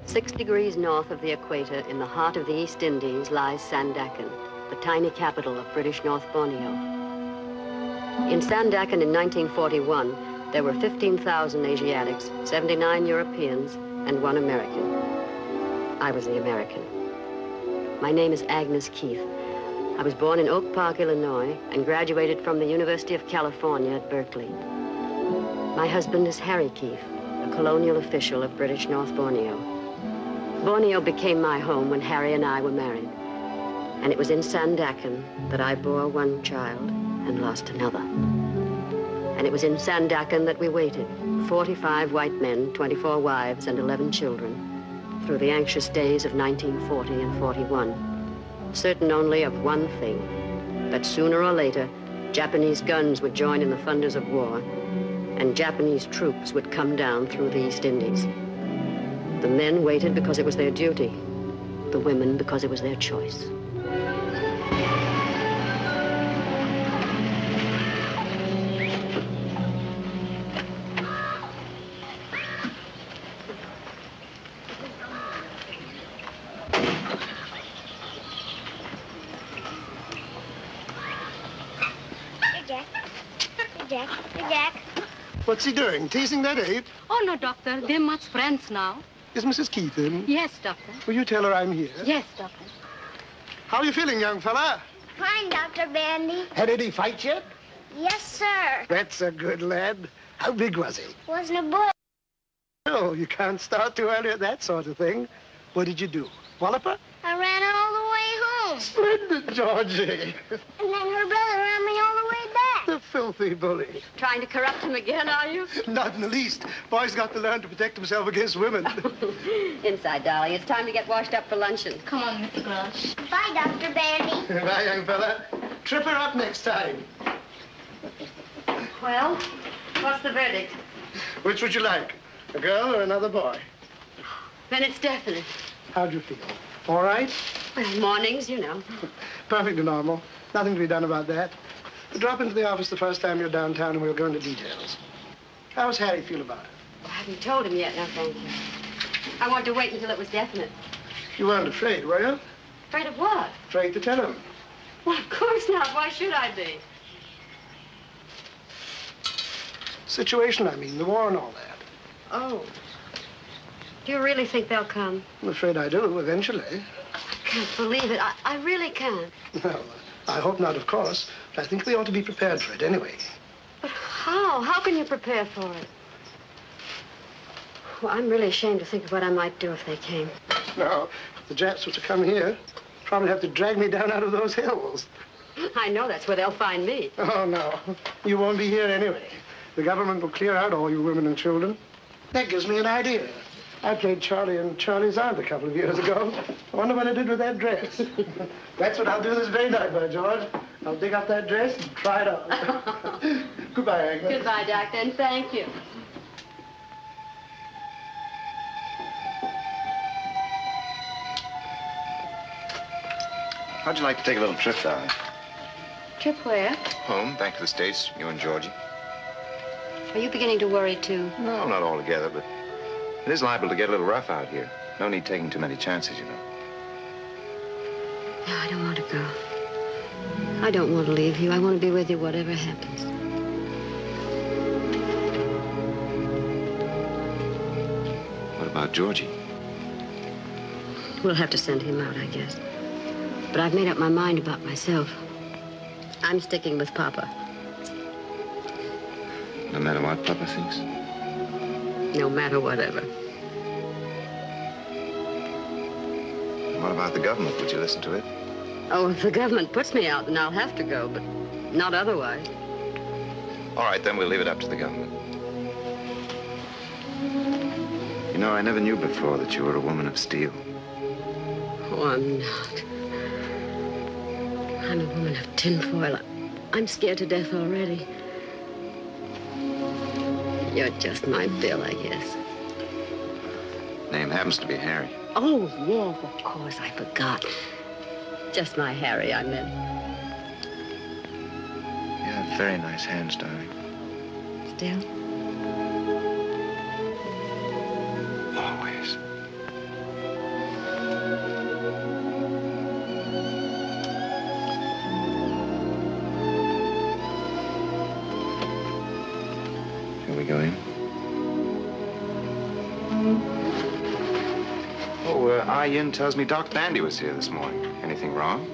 6 degrees north of the equator, in the heart of the East Indies, lies Sandakan, the tiny capital of British North Borneo. In Sandakan in 1941, there were 15,000 Asiatics, 79 Europeans, and 1 American. I was the American. My name is Agnes Keith. I was born in Oak Park, Illinois, and graduated from the University of California at Berkeley. My husband is Harry Keith, a colonial official of British North Borneo. Borneo became my home when Harry and I were married. And it was in Sandakan that I bore 1 child and lost another. And it was in Sandakan that we waited, 45 white men, 24 wives, and 11 children, through the anxious days of 1940 and 41. Certain only of one thing, that sooner or later, Japanese guns would join in the thunders of war, and Japanese troops would come down through the East Indies. The men waited because it was their duty, the women because it was their choice. What's he doing? Teasing that ape? Oh, no, Doctor. They're much friends now. Is Mrs. Keith in? Yes, Doctor. Will you tell her I'm here? Yes, Doctor. How are you feeling, young fella? Fine, Dr. Bandy. Had any fight yet? Yes, sir. That's a good lad. How big was he? Wasn't a boy. Oh, you can't start too early at that sort of thing. What did you do? Wallop her? I ran her all the way home. Splendid, Georgie. And then her brother ran me all the way back. The filthy bully. Trying to corrupt him again, are you? Not in the least. Boy's got to learn to protect himself against women. Inside, darling. It's time to get washed up for luncheon. Come on, Mr. Grosh. Bye, Dr. Bandy. Bye, young fella. Trip her up next time. Well, what's the verdict? Which would you like? A girl or another boy? Then it's definite. How'd you feel? All right? Well, mornings, you know. Perfectly normal. Nothing to be done about that. Drop into the office the first time you're downtown and we'll go into details. How's Harry feel about it? I haven't told him yet, no thank you. I wanted to wait until it was definite. You weren't afraid, were you? Afraid of what? Afraid to tell him. Well, of course not. Why should I be? Situation, I mean, the war and all that. Oh. Do you really think they'll come? I'm afraid I do, eventually. I can't believe it. I really can't. Well, I hope not, of course. But I think we ought to be prepared for it anyway. But how? How can you prepare for it? Well, I'm really ashamed to think of what I might do if they came. Now, if the Japs were to come here, probably have to drag me down out of those hills. I know that's where they'll find me. Oh, no. You won't be here anyway. The government will clear out all you women and children. That gives me an idea. I played Charlie and Charlie's aunt a couple of years ago. I wonder what I did with that dress. That's what I'll do this very night, by George. I'll dig up that dress and try it on. Goodbye, Agnes. Goodbye, Doctor, and thank you. How'd you like to take a little trip, darling? Trip where? Home, back to the States, you and Georgie. Are you beginning to worry, too? No, not altogether, but it is liable to get a little rough out here. No need taking too many chances, you know. No, I don't want to go. I don't want to leave you. I want to be with you whatever happens. What about Georgie? We'll have to send him out, I guess. But I've made up my mind about myself. I'm sticking with Papa. No matter what Papa thinks? No matter whatever. What about the government? Would you listen to it? Oh, if the government puts me out, then I'll have to go, but not otherwise. All right, then we'll leave it up to the government. You know, I never knew before that you were a woman of steel. Oh, I'm not. I'm a woman of tinfoil. I'm scared to death already. You're just my Bill, I guess. Name happens to be Harry. Oh, yes, of course, I forgot. Just my Harry, I meant. You have very nice hands, darling. Still? Always. Oh, Yin tells me Doc Bandy was here this morning. Anything wrong?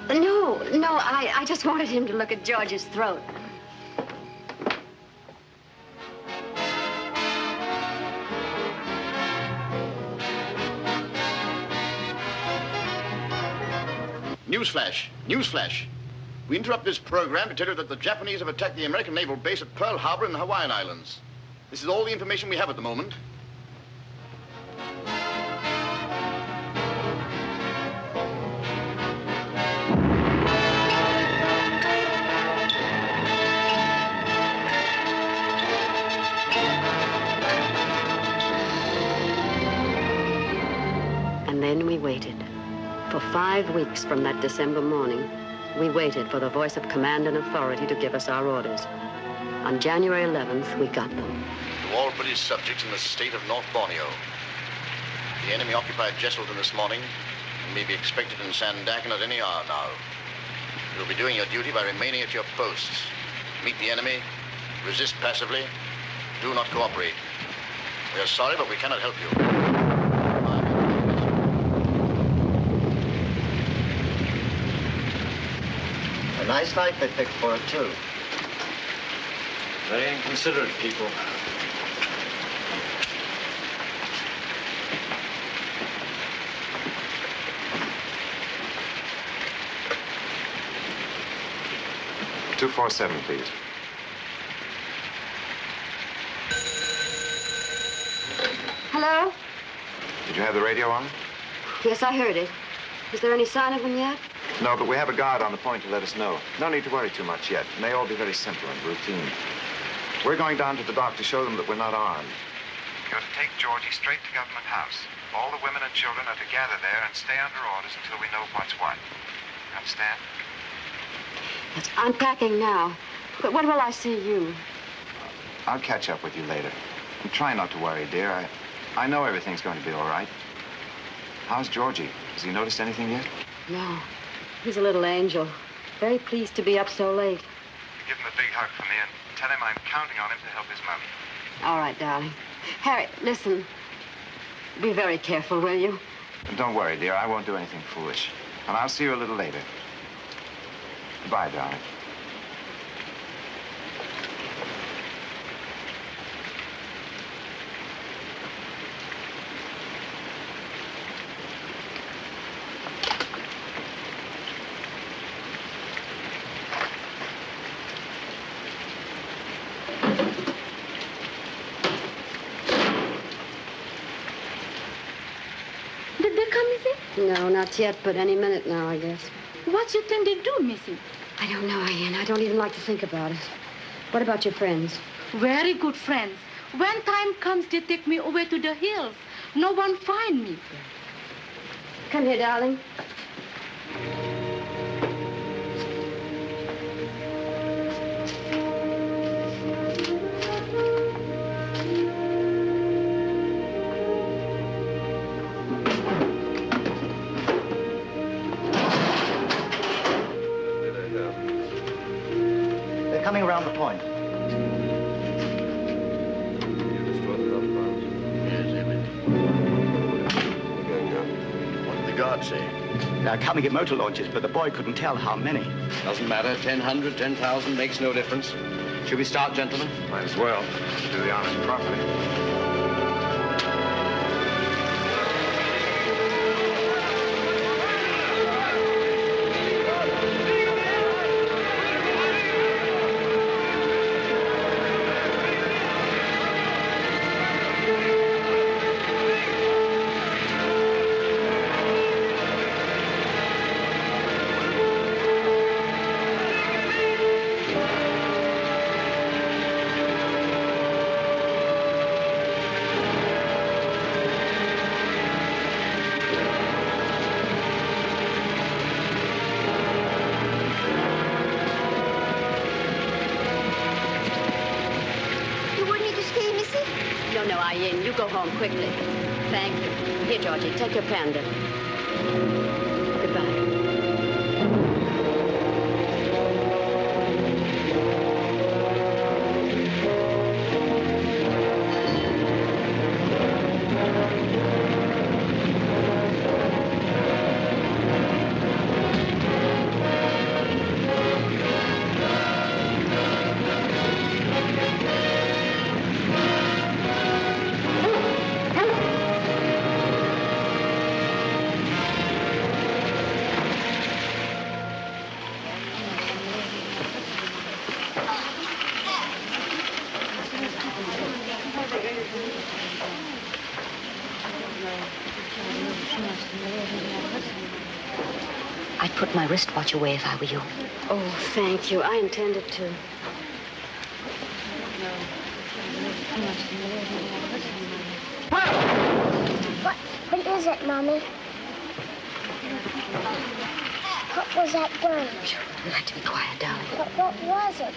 No, I just wanted him to look at George's throat. Newsflash, newsflash. We interrupt this program to tell you that the Japanese have attacked the American naval base at Pearl Harbor in the Hawaiian Islands. This is all the information we have at the moment. And then we waited. For 5 weeks from that December morning, we waited for the voice of command and authority to give us our orders. On January 11th, we got them. To all British subjects in the state of North Borneo. The enemy occupied Jesselton this morning and may be expected in Sandakan at any hour now. You'll be doing your duty by remaining at your posts. Meet the enemy, resist passively, do not cooperate. We are sorry, but we cannot help you. A nice night they picked for it, too. Very inconsiderate people. $247, please. Hello? Did you have the radio on? Yes, I heard it. Is there any sign of them yet? No, but we have a guard on the point to let us know. No need to worry too much yet. It may all be very simple and routine. We're going down to the dock to show them that we're not armed. You're to take Georgie straight to Government House. All the women and children are to gather there and stay under orders until we know what's what. Understand? Yes, I'm packing now. But when will I see you? I'll catch up with you later. And try not to worry, dear. I know everything's going to be all right. How's Georgie? Has he noticed anything yet? No. He's a little angel. Very pleased to be up so late. Give him a big hug for me and tell him I'm counting on him to help his mother. All right, darling. Harry, listen. Be very careful, will you? And don't worry, dear. I won't do anything foolish. And I'll see you a little later. Goodbye, darling. No, not yet, but any minute now, I guess. What you think they do, Missy? I don't know, Ian. I don't even like to think about it. What about your friends? Very good friends. When time comes, they take me away to the hills. No one find me. Come here, darling. Coming around the point. What did the guard say? They're coming in motor launches, but the boy couldn't tell how many. Doesn't matter. 1,000, 10,000 makes no difference. Should we start, gentlemen? Might as well. Do the honors properly. You go home quickly. Thank you. Here, Georgie, take your panda. Goodbye. I'd put my wristwatch away if I were you. Oh, thank you. I intended to. What is it, Mommy? What was that gun? You'll have to be quiet, darling. But what was it?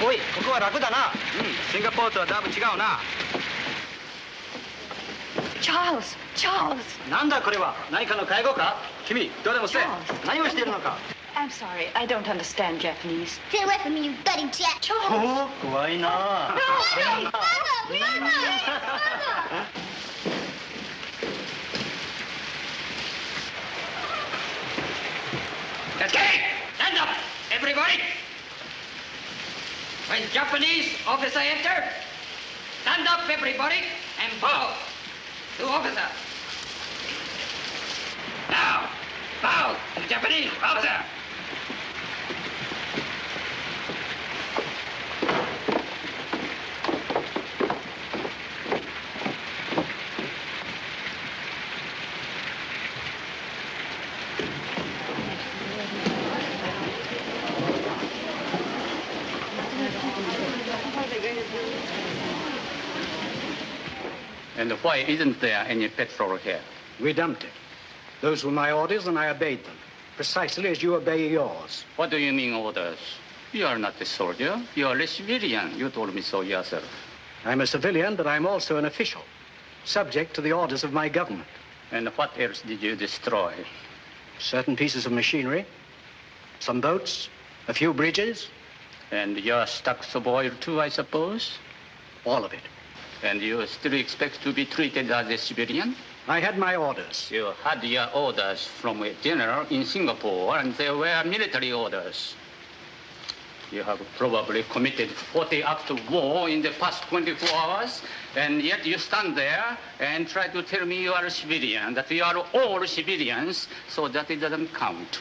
おい、ここは楽だな。シンガポールとはだいぶ違うな。Charles! Charles! なんだこれは？何かの介護か？君、どれもせ。何をしているのか？ I'm sorry, I don't understand Japanese. Get away from me, you bloody jet! Oh, 怖いな。 Mother! Mother! Okay, stand up, everybody. When Japanese officer enter, stand up, everybody, and bow to officer. Now, bow to Japanese officer. And why isn't there any petrol here? We dumped it. Those were my orders, and I obeyed them, precisely as you obey yours. What do you mean, orders? You are not a soldier. You are a civilian. You told me so yourself. I'm a civilian, but I'm also an official, subject to the orders of my government. And what else did you destroy? Certain pieces of machinery, some boats, a few bridges. And your stocks of oil, too, I suppose? All of it. And you still expect to be treated as a civilian? I had my orders. You had your orders from a general in Singapore, and they were military orders. You have probably committed 40 acts of war in the past 24 hours, and yet you stand there and try to tell me you are a civilian, that we are all civilians, so that it doesn't count.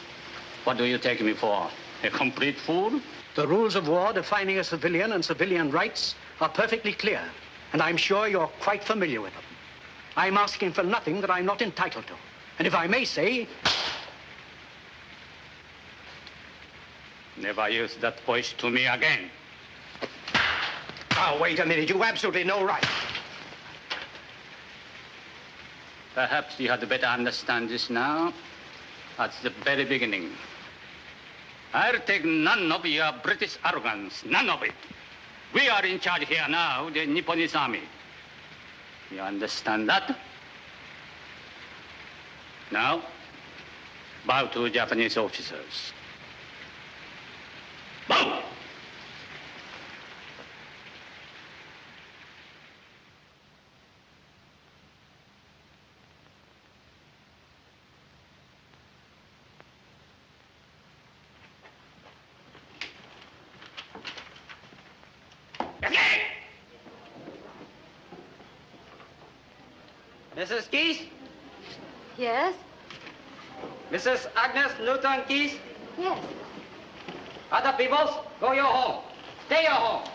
What do you take me for? A complete fool? The rules of war defining a civilian and civilian rights are perfectly clear, and I'm sure you're quite familiar with them. I'm asking for nothing that I'm not entitled to. And if I may say... Never use that voice to me again. Oh, wait a minute. You've absolutely no right. Perhaps you had better understand this now, at the very beginning. I'll take none of your British arrogance, none of it. We are in charge here now, the Nipponese army. You understand that? Now, bow to Japanese officers. Bow! Mrs. Keith? Yes? Mrs. Agnes Newton Keith? Yes. Other peoples, go your home. Stay your home.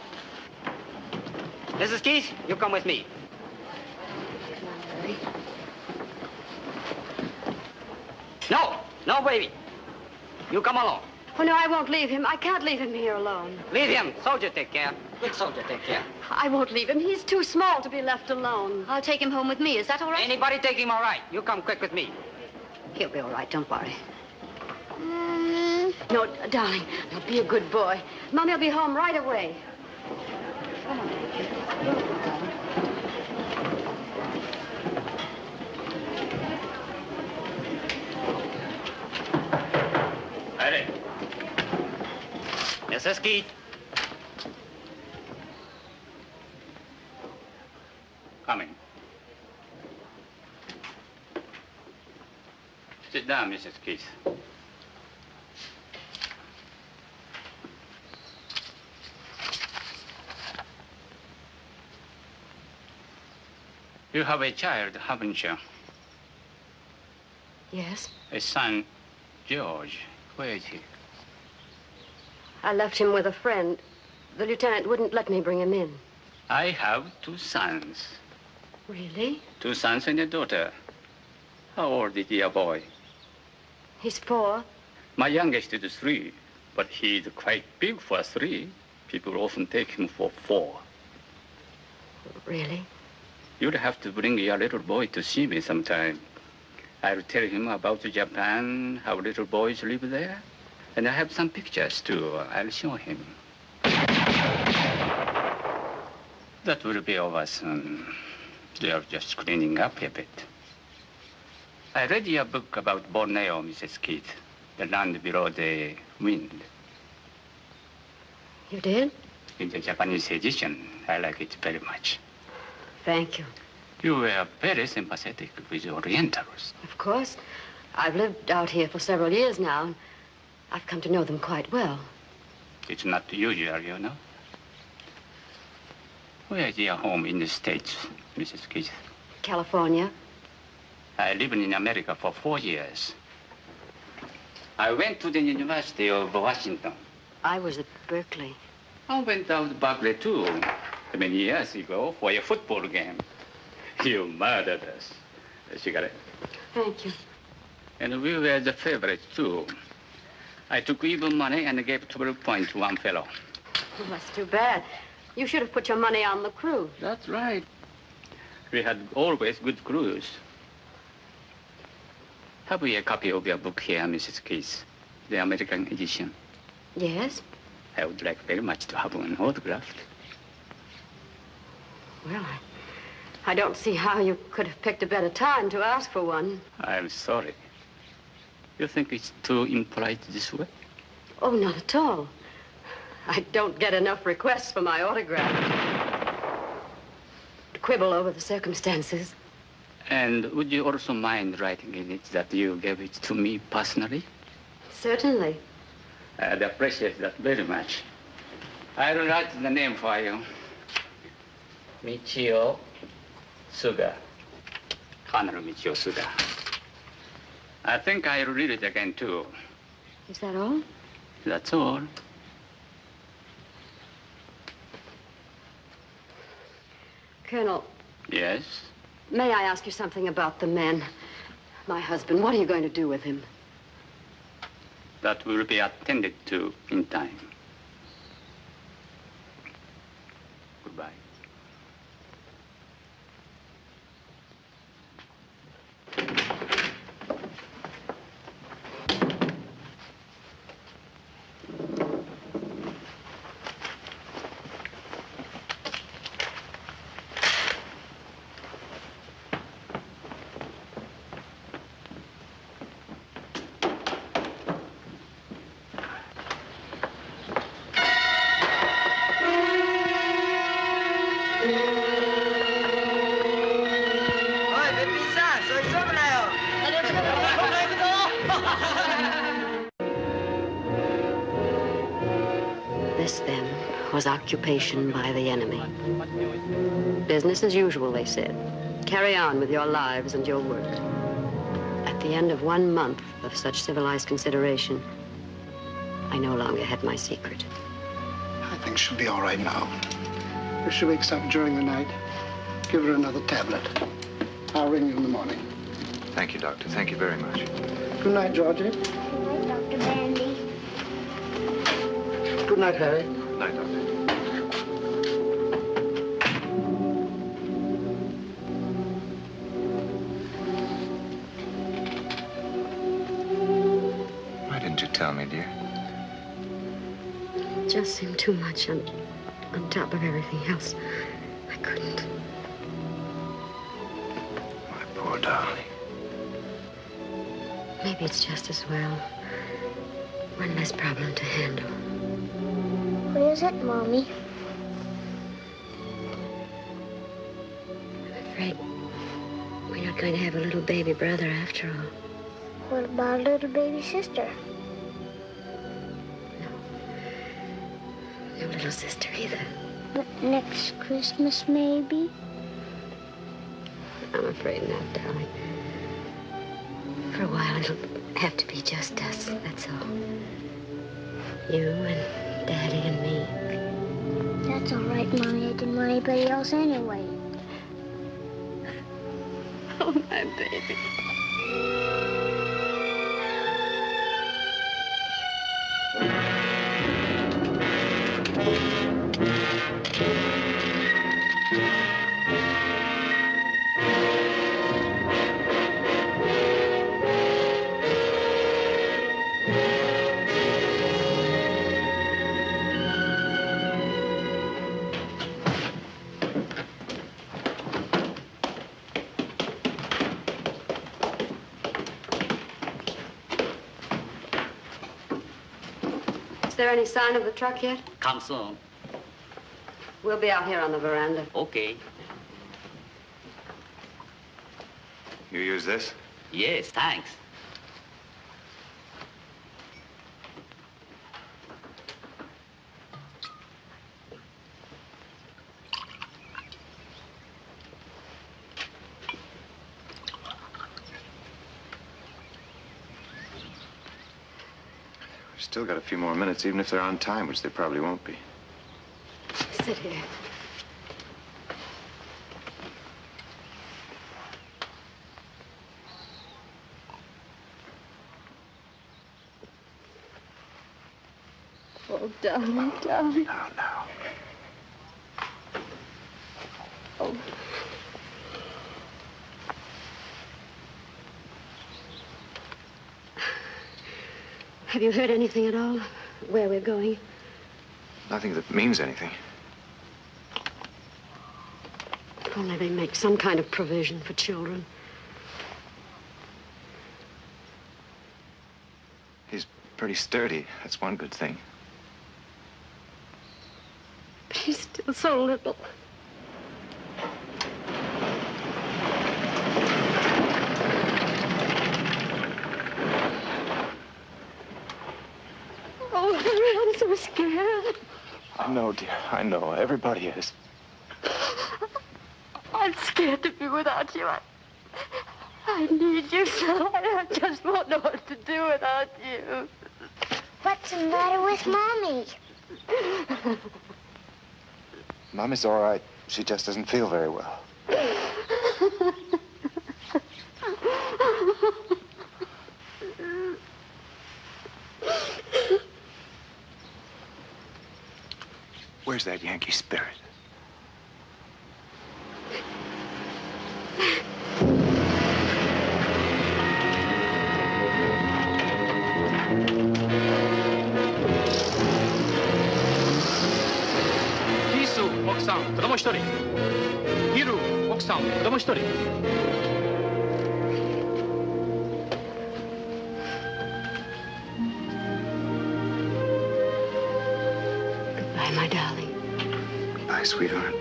Mrs. Keith, you come with me. No, no, baby. You come along. Oh, no, I won't leave him. I can't leave him here alone. Leave him. Soldier take care. Good soldier take care. I won't leave him. He's too small to be left alone. I'll take him home with me. Is that all right? Anybody take him all right. You come quick with me. He'll be all right. Don't worry. No, darling. Now, be a good boy. Mommy will be home right away. Come on. Ready. Mrs. Keith. Coming. Sit down, Mrs. Keith. You have a child, haven't you? Yes? A son, George. Where is he? I left him with a friend. The lieutenant wouldn't let me bring him in. I have 2 sons. Really? 2 sons and a daughter. How old is your boy? He's 4. My youngest is 3, but he's quite big for 3. People often take him for 4. Really? You'll have to bring your little boy to see me sometime. I'll tell him about Japan, how little boys live there. And I have some pictures, too. I'll show him. That will be over soon. They are just cleaning up a bit. I read your book about Borneo, Mrs. Keith. The land below the wind. You did? In the Japanese edition, I like it very much. Thank you. You were very sympathetic with the Orientals. Of course. I've lived out here for several years now, and I've come to know them quite well. It's not usual, you know. Where is your home in the States, Mrs. Keith? California. I lived in America for 4 years. I went to the University of Washington. I was at Berkeley. I went out to Berkeley, too, many years ago for a football game. You murdered us. A cigarette. Thank you. And we were the favorites, too. I took even money and gave 12 points to one fellow. Well, that's too bad. You should have put your money on the crew. That's right. We had always good crews. Have we a copy of your book here, Mrs. Keith? The American edition? Yes? I would like very much to have one autographed. Well, I don't see how you could have picked a better time to ask for one. I'm sorry. You think it's too impolite this way? Oh, not at all. I don't get enough requests for my autograph. To quibble over the circumstances. And would you also mind writing in it that you gave it to me personally? Certainly. I'd appreciate that very much. I'll write the name for you. Michio Suga. Colonel Michio Suga. I think I'll read it again, too. Is that all? That's all. Colonel. Yes? May I ask you something about the men? My husband, what are you going to do with him? That will be attended to in time. Goodbye. This, then, was occupation by the enemy. Business as usual, they said. Carry on with your lives and your work. At the end of 1 month of such civilized consideration, I no longer had my secret. I think she'll be all right now. If she wakes up during the night, give her another tablet. I'll ring you in the morning. Thank you, Doctor. Thank you very much. Good night, Georgie. Good night, Dr. Bandy. Good night, Harry. Good night, Doctor. Why didn't you tell me, dear? It just seemed too much on top of everything else. I couldn't. My poor darling. Maybe it's just as well. One less problem to handle. What is it, Mommy? I'm afraid we're not going to have a little baby brother after all. What about a little baby sister? No little sister either. But next Christmas, maybe? I'm afraid not, darling. For a while, it'll have to be just us, that's all. You and Daddy and me. That's all right, Mommy. I didn't want anybody else anyway. Oh, my baby. Is there any sign of the truck yet? Come soon. We'll be out here on the veranda. Okay. You use this? Yes, thanks. Still got a few more minutes, even if they're on time, which they probably won't be. Sit here. Oh, darling, darling. Now. Oh. Have you heard anything at all? Where we're going? Nothing that means anything. If only they make some kind of provision for children. He's pretty sturdy. That's one good thing. But he's still so little. Oh, Henry, I'm so scared. I know, dear. I know. Everybody is. I'm scared to be without you. I need you so. I just won't know what to do without you. What's the matter with Mommy? Mommy's all right. She just doesn't feel very well. Where's that Yankee spirit? Hisu, 奥さん、子供一人。ヒル、奥さん、子供一人。Goodbye, my darling. Goodbye, sweetheart.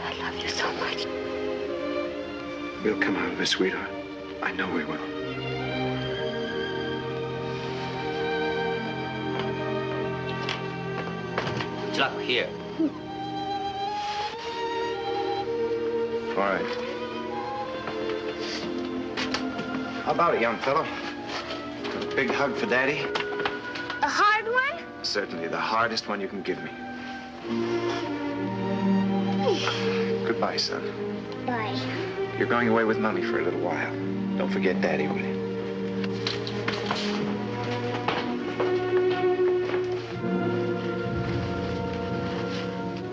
I love you so much. We'll come out of this, sweetheart. I know we will. Truck here. All right. How about it, young fellow? A big hug for Daddy? A hard one? Certainly, the hardest one you can give me. Goodbye, son. Bye. You're going away with Mommy for a little while. Don't forget Daddy, will you?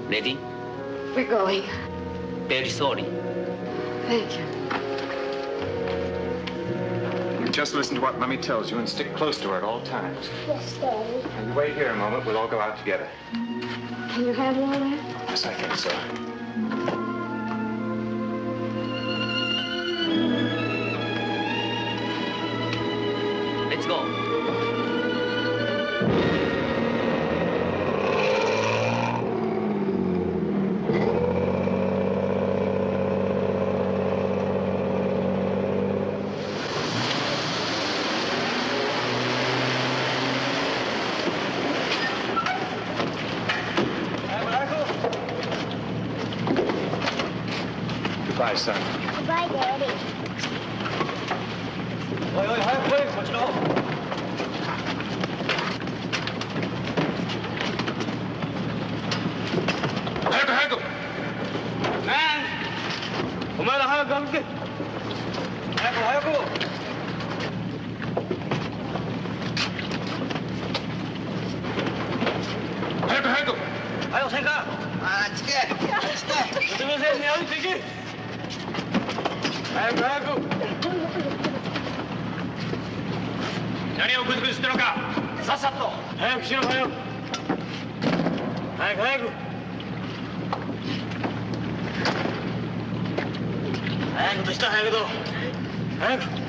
Ready? We're going. Very sorry. Thank you. Just listen to what Mommy tells you and stick close to her at all times. Yes, Daddy. And you wait here a moment. We'll all go out together. Can you handle all that? Yes, I think so. Let's go. Goodbye, son. Goodbye, Daddy. Oi, oi,早く来い、こっちの方。早く早く。お前ら早く歩け。早く早く。早く早く。早くせんか。あっちけ。すみませんね、歩いていけ。早く早く。何をグズグズしてるのか。さっさと。早くしろ早く。早く早く。早くとした早くと。早く。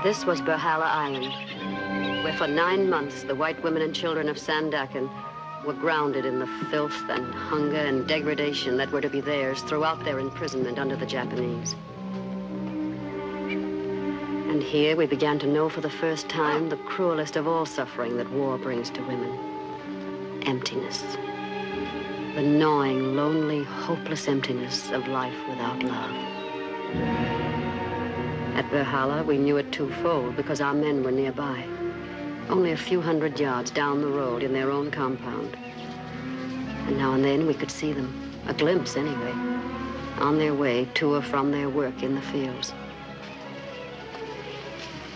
This was Berhala Island, where for 9 months the white women and children of Sandakan were grounded in the filth and hunger and degradation that were to be theirs throughout their imprisonment under the Japanese. And here we began to know for the first time the cruelest of all suffering that war brings to women: emptiness. The gnawing, lonely, hopeless emptiness of life without love. At Berhala, we knew it twofold because our men were nearby, only a few hundred yards down the road in their own compound. And now and then we could see them, a glimpse anyway, on their way to or from their work in the fields.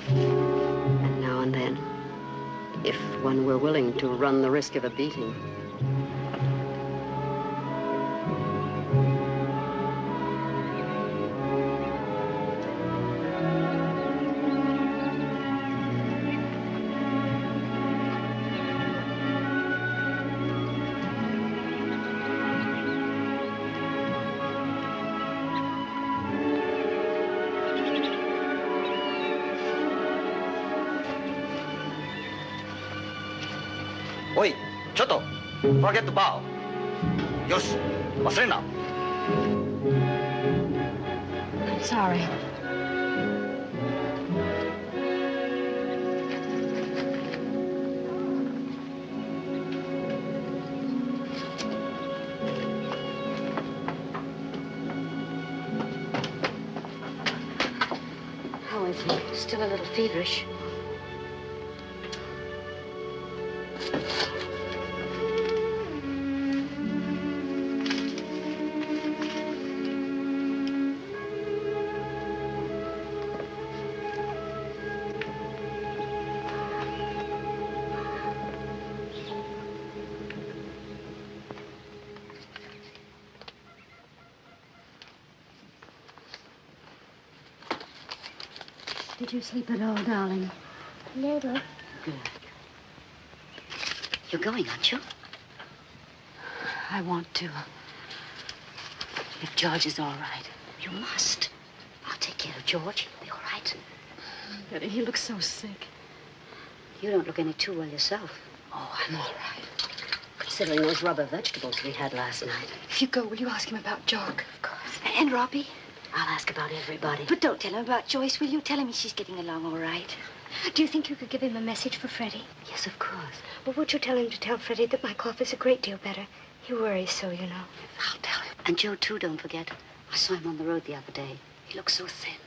And now and then, if one were willing to run the risk of a beating, Forget the bow. よし、忘れんな。I'm sorry. anything. Still a little feverish. Did you sleep at all, darling? Little. Good. You're going, aren't you? I want to. If George is all right. You must. I'll take care of George. He'll be all right. Betty, he looks so sick. You don't look any too well yourself. Oh, I'm all right. Considering those rubber vegetables we had last night. If you go, will you ask him about Jock? Of course. And Robbie? I'll ask about everybody. But don't tell him about Joyce, will you? Tell him she's getting along all right. Do you think you could give him a message for Freddie? Yes, of course. Well, would you tell him to tell Freddie that my cough is a great deal better? He worries so, you know. I'll tell him. And Joe, too, don't forget. I saw him on the road the other day. He looks so thin.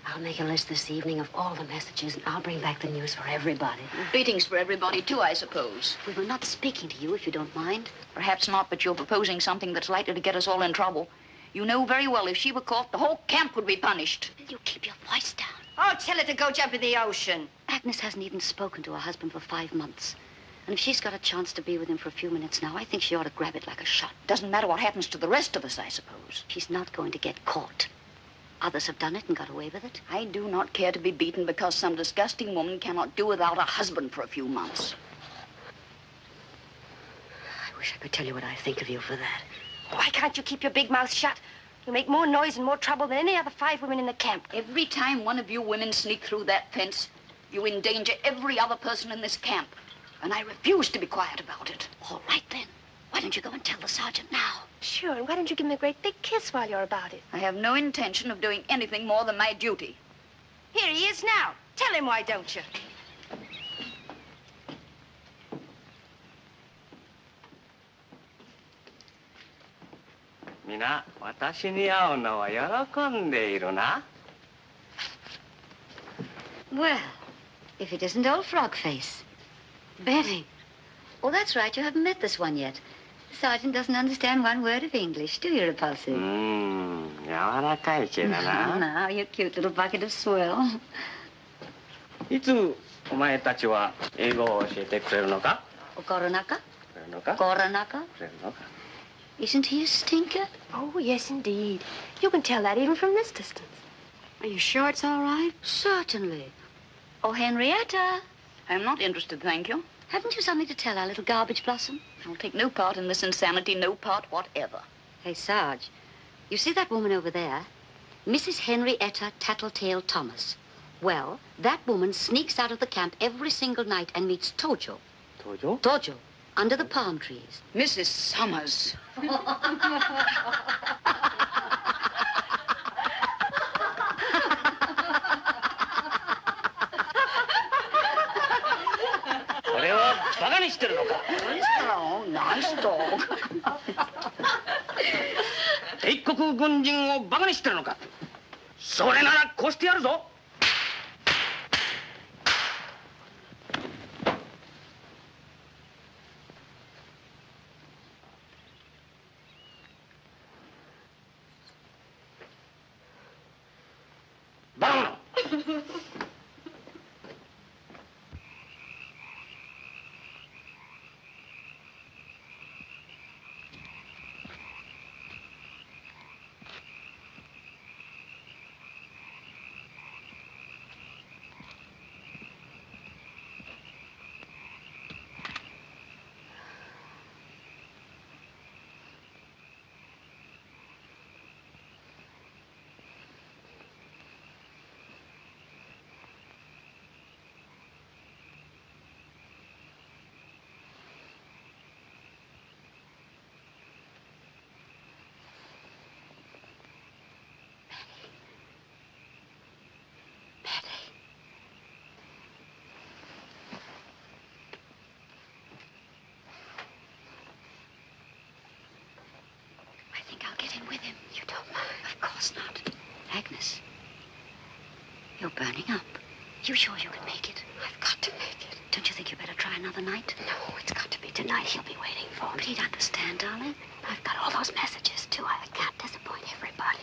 I'll make a list this evening of all the messages, and I'll bring back the news for everybody. Beatings for everybody, too, I suppose. We were not speaking to you, if you don't mind. Perhaps not, but you're proposing something that's likely to get us all in trouble. You know very well if she were caught, the whole camp would be punished. You keep your voice down. Oh, tell her to go jump in the ocean. Agnes hasn't even spoken to her husband for 5 months. And if she's got a chance to be with him for a few minutes now, I think she ought to grab it like a shot. Doesn't matter what happens to the rest of us, I suppose. She's not going to get caught. Others have done it and got away with it. I do not care to be beaten because some disgusting woman cannot do without a husband for a few months. I wish I could tell you what I think of you for that. Why can't you keep your big mouth shut? You make more noise and more trouble than any other 5 women in the camp. Every time one of you women sneak through that fence, you endanger every other person in this camp. And I refuse to be quiet about it. All right, then. Why don't you go and tell the sergeant now? Sure, and why don't you give him a great big kiss while you're about it? I have no intention of doing anything more than my duty. Here he is now. Tell him, why don't you? Mina, 私に会うのは喜んでいるな。Well, if it isn't old Frog Face. Betty. Oh, that's right. You haven't met this one yet. The sergeant doesn't understand one word of English, do you, Repulsive? 柔らかいけどな。Now, you cute little bucket of swell. いつお前たちは英語を教えてくれるのか？ Koronaka? くれるのか？ Koronaka? くれるのか？ Isn't he a stinker? Oh, yes, indeed. You can tell that even from this distance. Are you sure it's all right? Certainly. Oh, Henrietta. I'm not interested, thank you. Haven't you something to tell our little garbage blossom? I'll take no part in this insanity, no part whatever. Hey, Sarge, you see that woman over there? Mrs. Henrietta Tattletale Thomas. Well, that woman sneaks out of the camp every single night and meets Tojo. Tojo? Tojo, under the palm trees. Mrs. Summers. 俺をバカにしてるのか？ Nice dog. 帝国軍人をバカにしてるのか？それならこうしてやるぞ。バカ者。You don't mind? Of course not. Agnes, You're burning up. You sure you can make it? I've got to make it. Don't you think you better try another night? No, it's got to be tonight. He'll be waiting for me. He'd understand, darling. I've got all those messages, too. I can't disappoint everybody.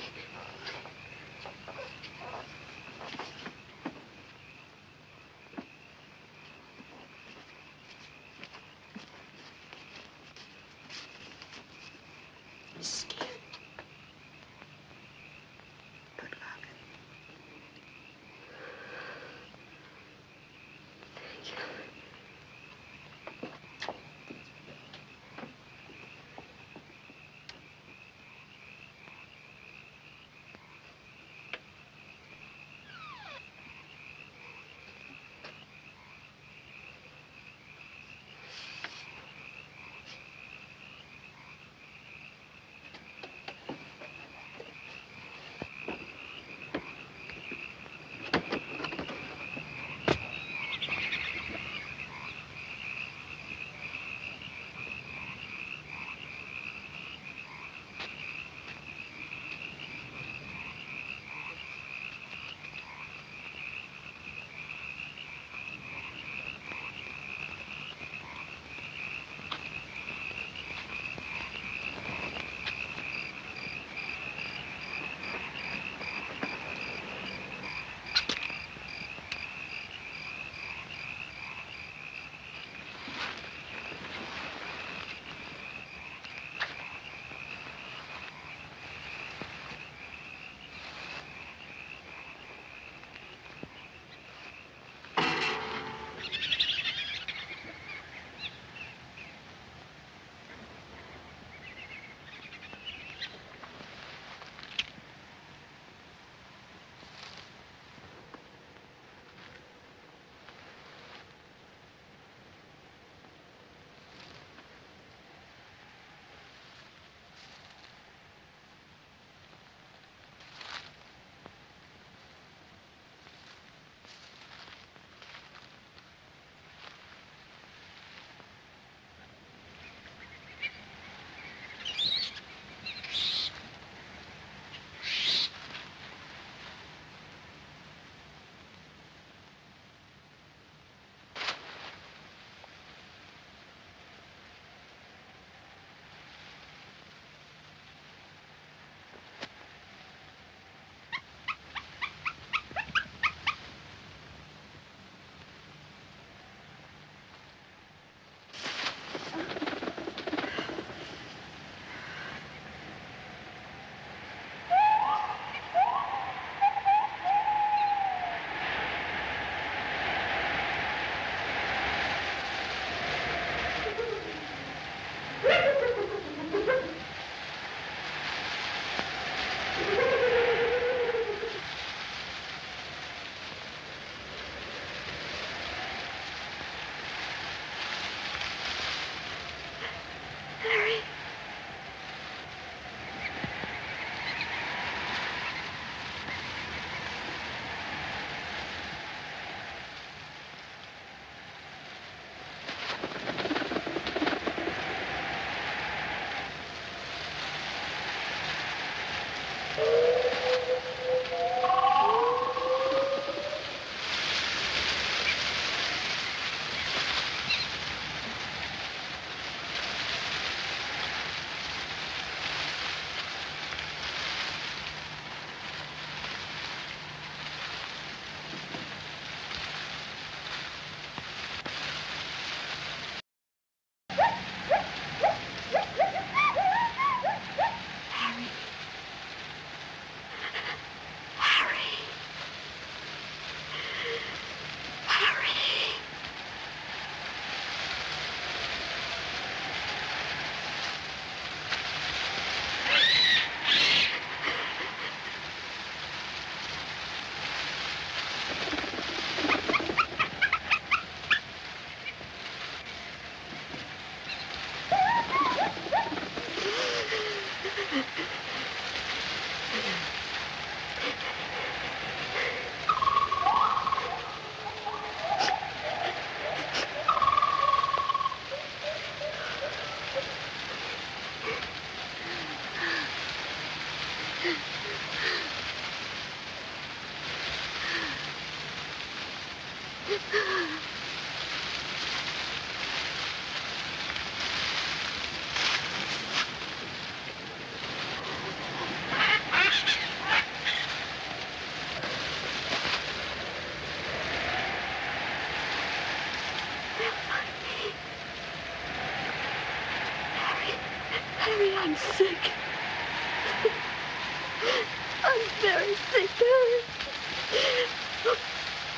very sick, Harry.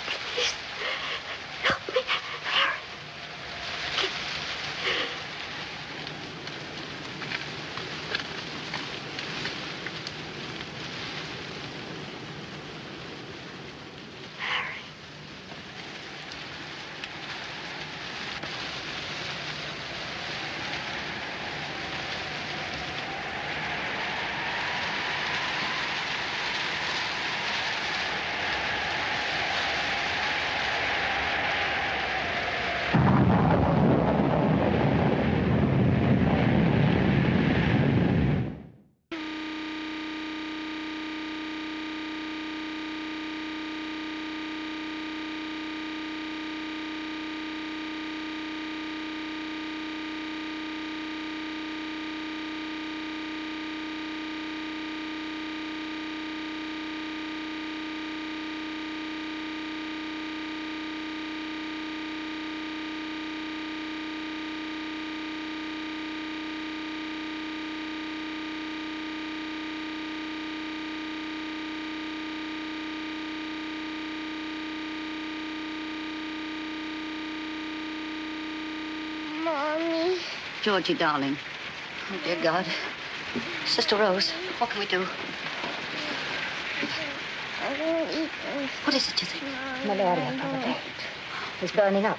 Please, help me, Harry. Mommy. Georgie, darling. Oh, dear God. Sister Rose, what can we do? I won't eat this. What is it, you think? Malaria, probably. He's burning up.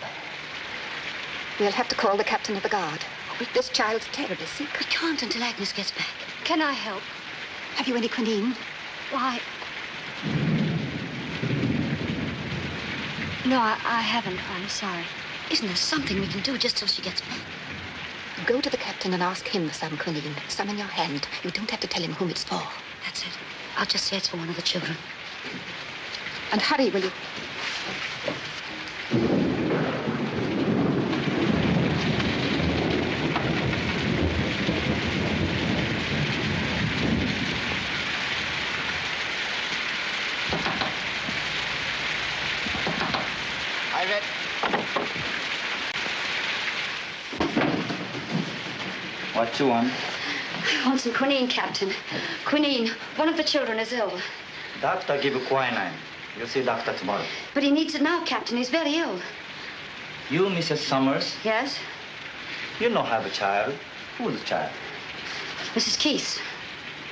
We'll have to call the captain of the guard. This child's terribly sick. We can't until Agnes gets back. Can I help? Have you any quinine? Why? No, I haven't. I'm sorry. Isn't there something we can do just till she gets back? Go to the captain and ask him for some quinine. Some in your hand. You don't have to tell him whom it's for. That's it. I'll just say it's for one of the children. And hurry, will you? What you want? I want some quinine, Captain. Quinine. One of the children is ill. Doctor give quinine. You see doctor tomorrow. But he needs it now, Captain. He's very ill. You, Mrs. Summers? Yes? You don't have a child. Who's the child? Mrs. Keith.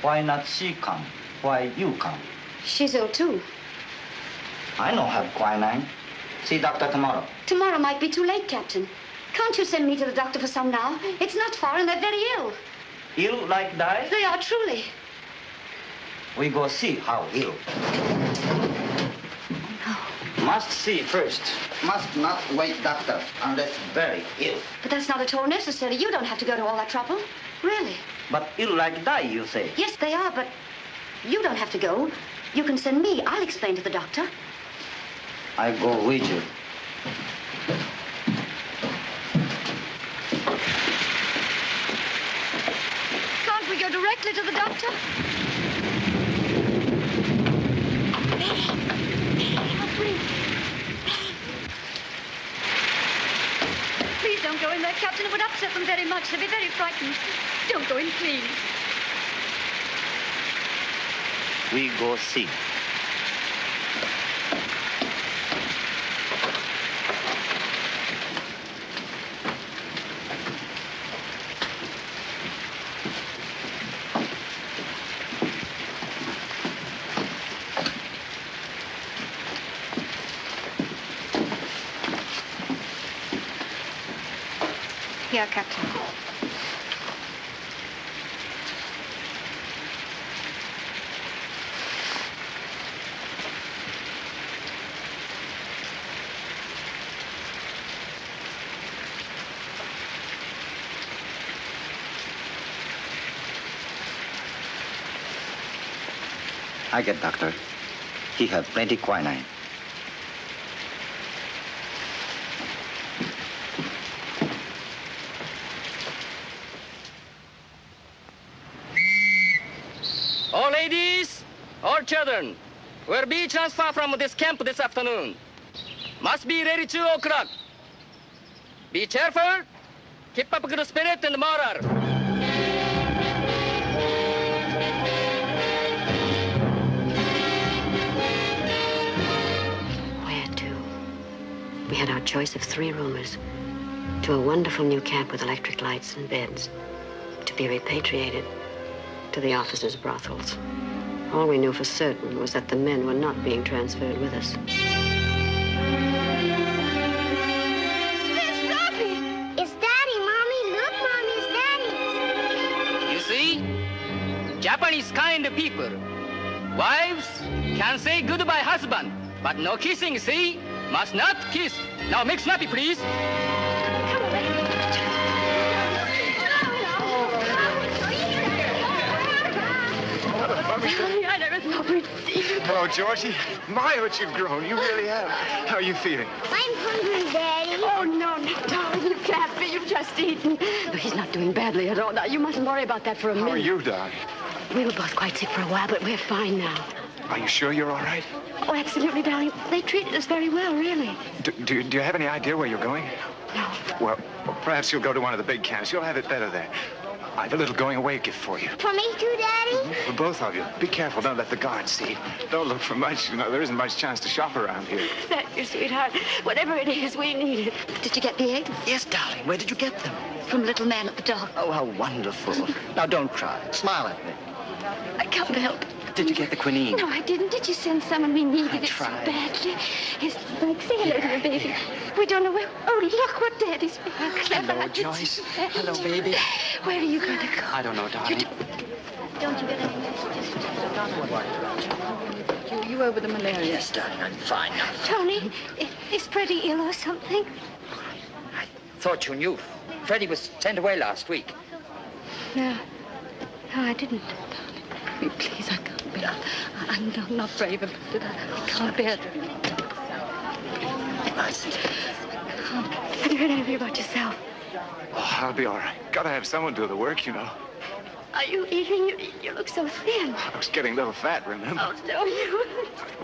Why not she come? Why you come? She's ill, too. I don't have quinine. See doctor tomorrow. Tomorrow might be too late, Captain. Can't you send me to the doctor for some now? It's not far, and they're very ill. Ill like die? They are, truly. We go see how ill. No. Must see first. Must not wait doctor unless very ill. But that's not at all necessary. You don't have to go to all that trouble. Really. But ill like die, you say? Yes, they are, but you don't have to go. You can send me. I'll explain to the doctor. I go with you. Can't we go directly to the doctor? Please don't go in there, Captain. It would upset them very much. They'd be very frightened. Don't go in, please. We go see. Here, Captain. I get doctor. He have plenty quinine. All ladies, all children will be transferred from this camp this afternoon. Must be ready 2 o'clock. Be cheerful, keep up good spirit and moral. had our choice of 3 roomers to a wonderful new camp with electric lights and beds, to be repatriated to the officers' brothels. All we knew for certain was that the men were not being transferred with us. There's Robbie! It's Daddy, Mommy. Look, Mommy, it's Daddy. You see? Japanese kind of people. Wives can say goodbye husband, but no kissing, see? Must not kiss. Now make snappy, please. I never thought we'd see you. Hello, Georgie. My, what you've grown. You really have. How are you feeling? I'm hungry, Daddy. Oh, no, darling, you can't be. You've just eaten. No, he's not doing badly at all. Now, you mustn't worry about that for a minute. How are you, darling? We were both quite sick for a while, but we're fine now. Are you sure you're all right? Oh, absolutely, darling. They treated us very well, really. Do you have any idea where you're going? No. Well, perhaps you'll go to one of the big camps. You'll have it better there. I have a little going-away gift for you. For me too, Daddy? For both of you. Be careful. Don't let the guards see. Don't look for much. You know, there isn't much chance to shop around here. Thank you, sweetheart. Whatever it is, we need it. Did you get the eggs? Yes, darling. Where did you get them? From little man at the dock. Oh, how wonderful. Now, don't cry. Smile at me. I can't help it. Did you get the quinine? No, I didn't. Did you send someone? We needed it so tried. badly. It's like, say hello to the baby. We don't know where. Oh, look what Daddy's being clever. Hello, Joyce. Hello, baby. Where are you going to go? I don't know, darling. Don't you get any messages? You over the malaria? Yes, darling. I'm fine now. Tony, is Freddie ill or something? I thought you knew. Freddie was sent away last week. No. No, I didn't. Darling, please, I can't bear it. I'm not brave about it. I can't bear it. Have you heard anything about yourself? Oh, I'll be all right. Gotta have someone do the work, you know. Are you eating? You look so thin. I was getting a little fat, remember? Oh, no, you.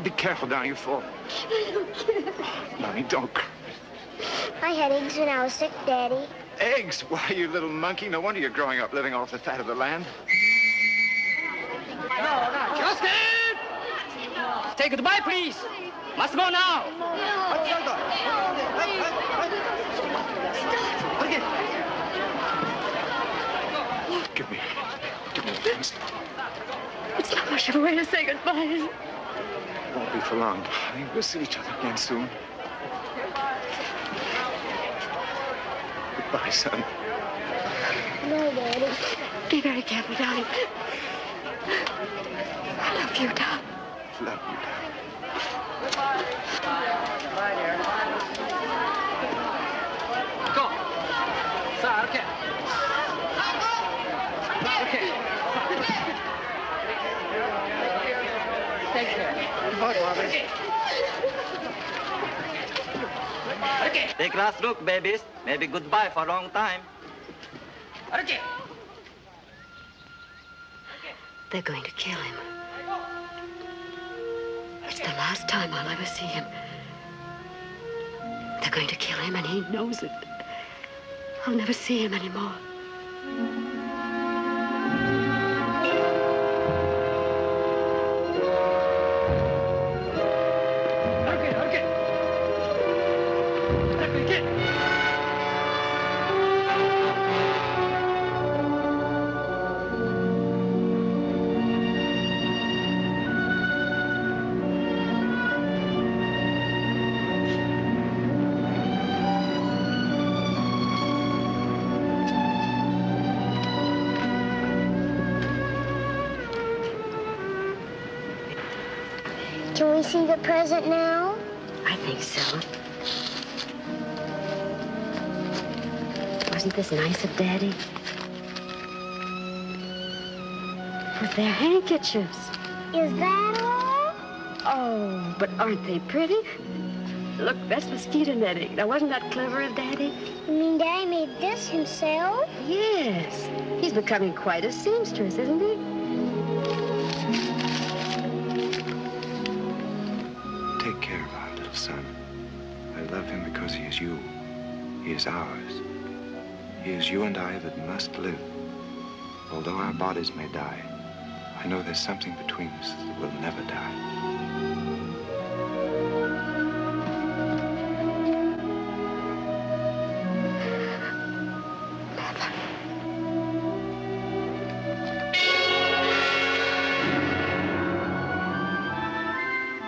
Be careful down, you fall. I don't care. Mommy, don't cry. I had eggs when I was sick, Daddy. Eggs? Why, you little monkey. No wonder you're growing up living off the fat of the land. Justin! Say goodbye, please. Must go now. Give me a chance. It's not much of a way to say goodbye, is it? Won't be for long, darling. We'll see each other again soon. Goodbye, son. No, Daddy. Be very careful, darling. I love you, darling. Love you, darling. Go. Sir, okay. Okay. Take care. Goodbye, Bobby. Okay. Take last look, babies. Maybe goodbye for a long time. Okay. They're going to kill him. It's the last time I'll ever see him. They're going to kill him, and he knows it. I'll never see him anymore. Can we see the present now? I think so. Wasn't this nice of Daddy? With their handkerchiefs. Is that all? Oh, but aren't they pretty? Look, that's mosquito netting. Now, wasn't that clever of Daddy? You mean Daddy made this himself? Yes. He's becoming quite a seamstress, isn't he? Take care of our little son. I love him because he is you. He is ours. He is you and I that must live. Although our bodies may die, I know there's something between us that will never die.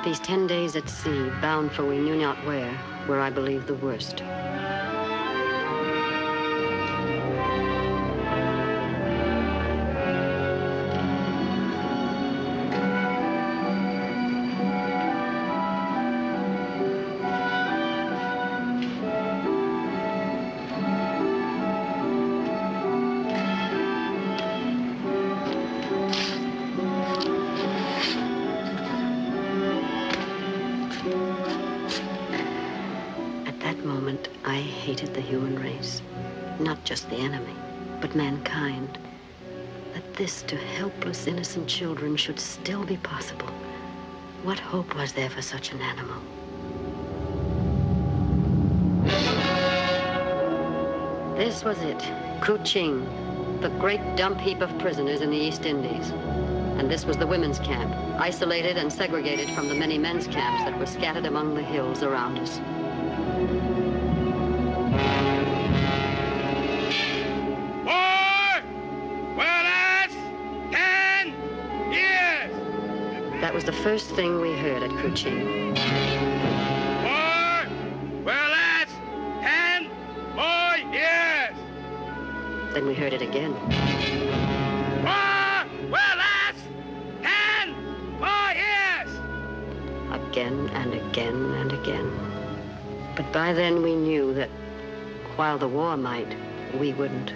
These 10 days at sea, bound for we knew not where, were, I believe, the worst. I hated the human race, not just the enemy, but mankind. That this to helpless, innocent children should still be possible. What hope was there for such an animal? This was it, Kuching, the great dump heap of prisoners in the East Indies. And this was the women's camp, isolated and segregated from the many men's camps that were scattered among the hills around us. That was the first thing we heard at Kuching. Then we heard it again. Again and again and again. But by then we knew that while the war might, we wouldn't.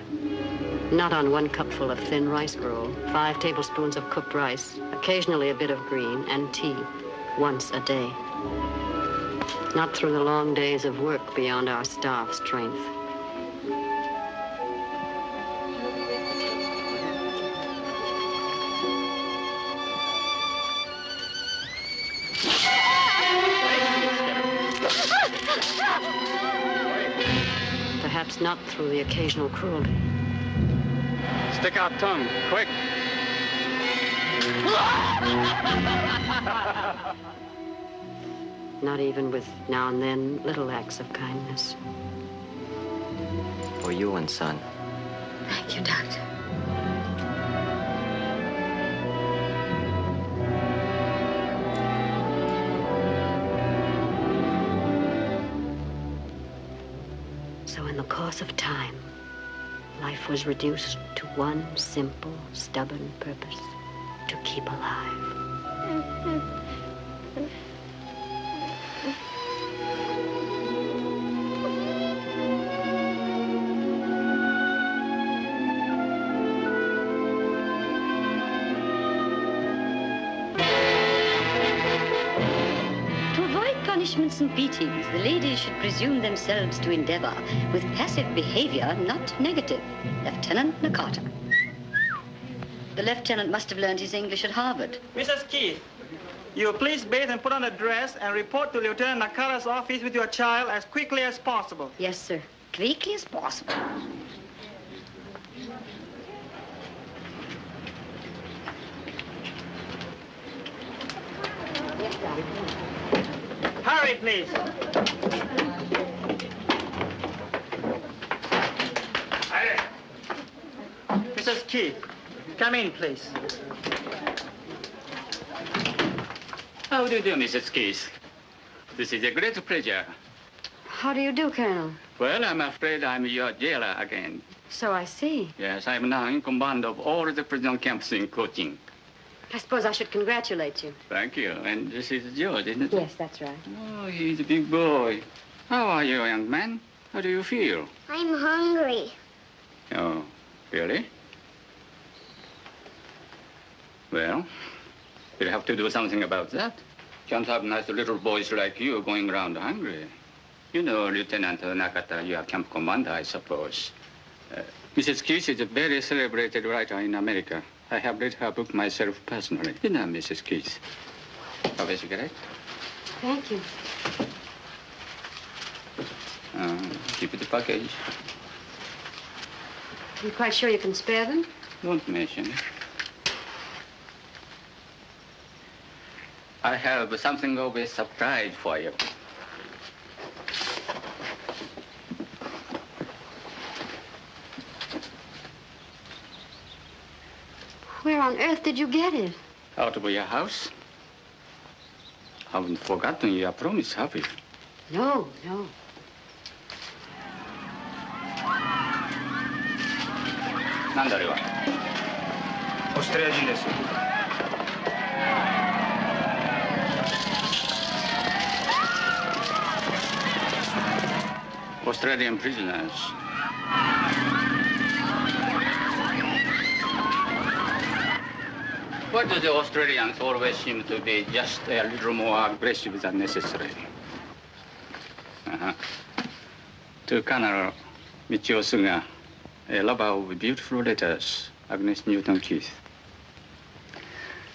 Not on one cupful of thin rice gruel, 5 tablespoons of cooked rice, occasionally a bit of green, and tea, once a day. Not through the long days of work beyond our starved strength. Perhaps not through the occasional cruelty. Stick out tongue, quick. Not even with, now and then, little acts of kindness. For you and son. Thank you, Doctor. So in the course of time, life was reduced to one simple, stubborn purpose: to keep alive. To avoid punishments and beatings, the ladies should presume themselves to endeavor with passive behavior, not negative. Lieutenant Nakata. The lieutenant must have learned his English at Harvard. Mrs. Keith, you please bathe and put on a dress and report to Lieutenant Nakata's office with your child as quickly as possible. Yes, sir. Quickly as possible. Yes, Daddy. Hurry, please. Mrs. Keith, come in, please. How do you do, Mrs. Keith? This is a great pleasure. How do you do, Colonel? Well, I'm afraid I'm your jailer again. So I see. Yes, I'm now in command of all the prison camps in Kuching. I suppose I should congratulate you. Thank you. And this is George, isn't it? Yes, that's right. Oh, he's a big boy. How are you, young man? How do you feel? I'm hungry. Oh, really? Well, we'll have to do something about that. Can't have nice little boys like you going around hungry. You know, Lieutenant Nakata, you are camp commander, I suppose. Mrs. Keith is a very celebrated writer in America. I have read her book myself personally. You know, Mrs. Keith. Have a cigarette? Thank you. Keep the package. Are you quite sure you can spare them? Don't mention it. I have something of a surprise for you. Where on earth did you get it? Out of your house. haven't forgotten your promise, have you? No, no. Nandare wa? オーストラリア人です。Australian prisoners. Why do the Australians always seem to be just a little more aggressive than necessary? To Colonel Michio Suga, a lover of beautiful letters, Agnes Newton Keith.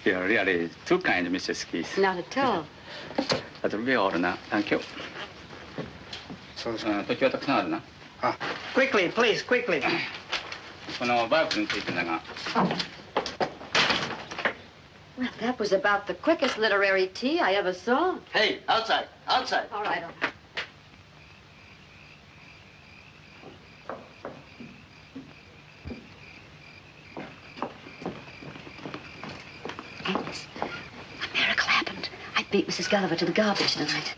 You're really too kind, Mrs. Keith. Not at all. That will be all now. Thank you. Quickly, please, quickly. このバイクについてだが。 Well, that was about the quickest literary tea I ever saw. Hey, outside, outside. All right, all right. Agnes, a miracle happened. I beat Mrs. Gulliver to the garbage tonight.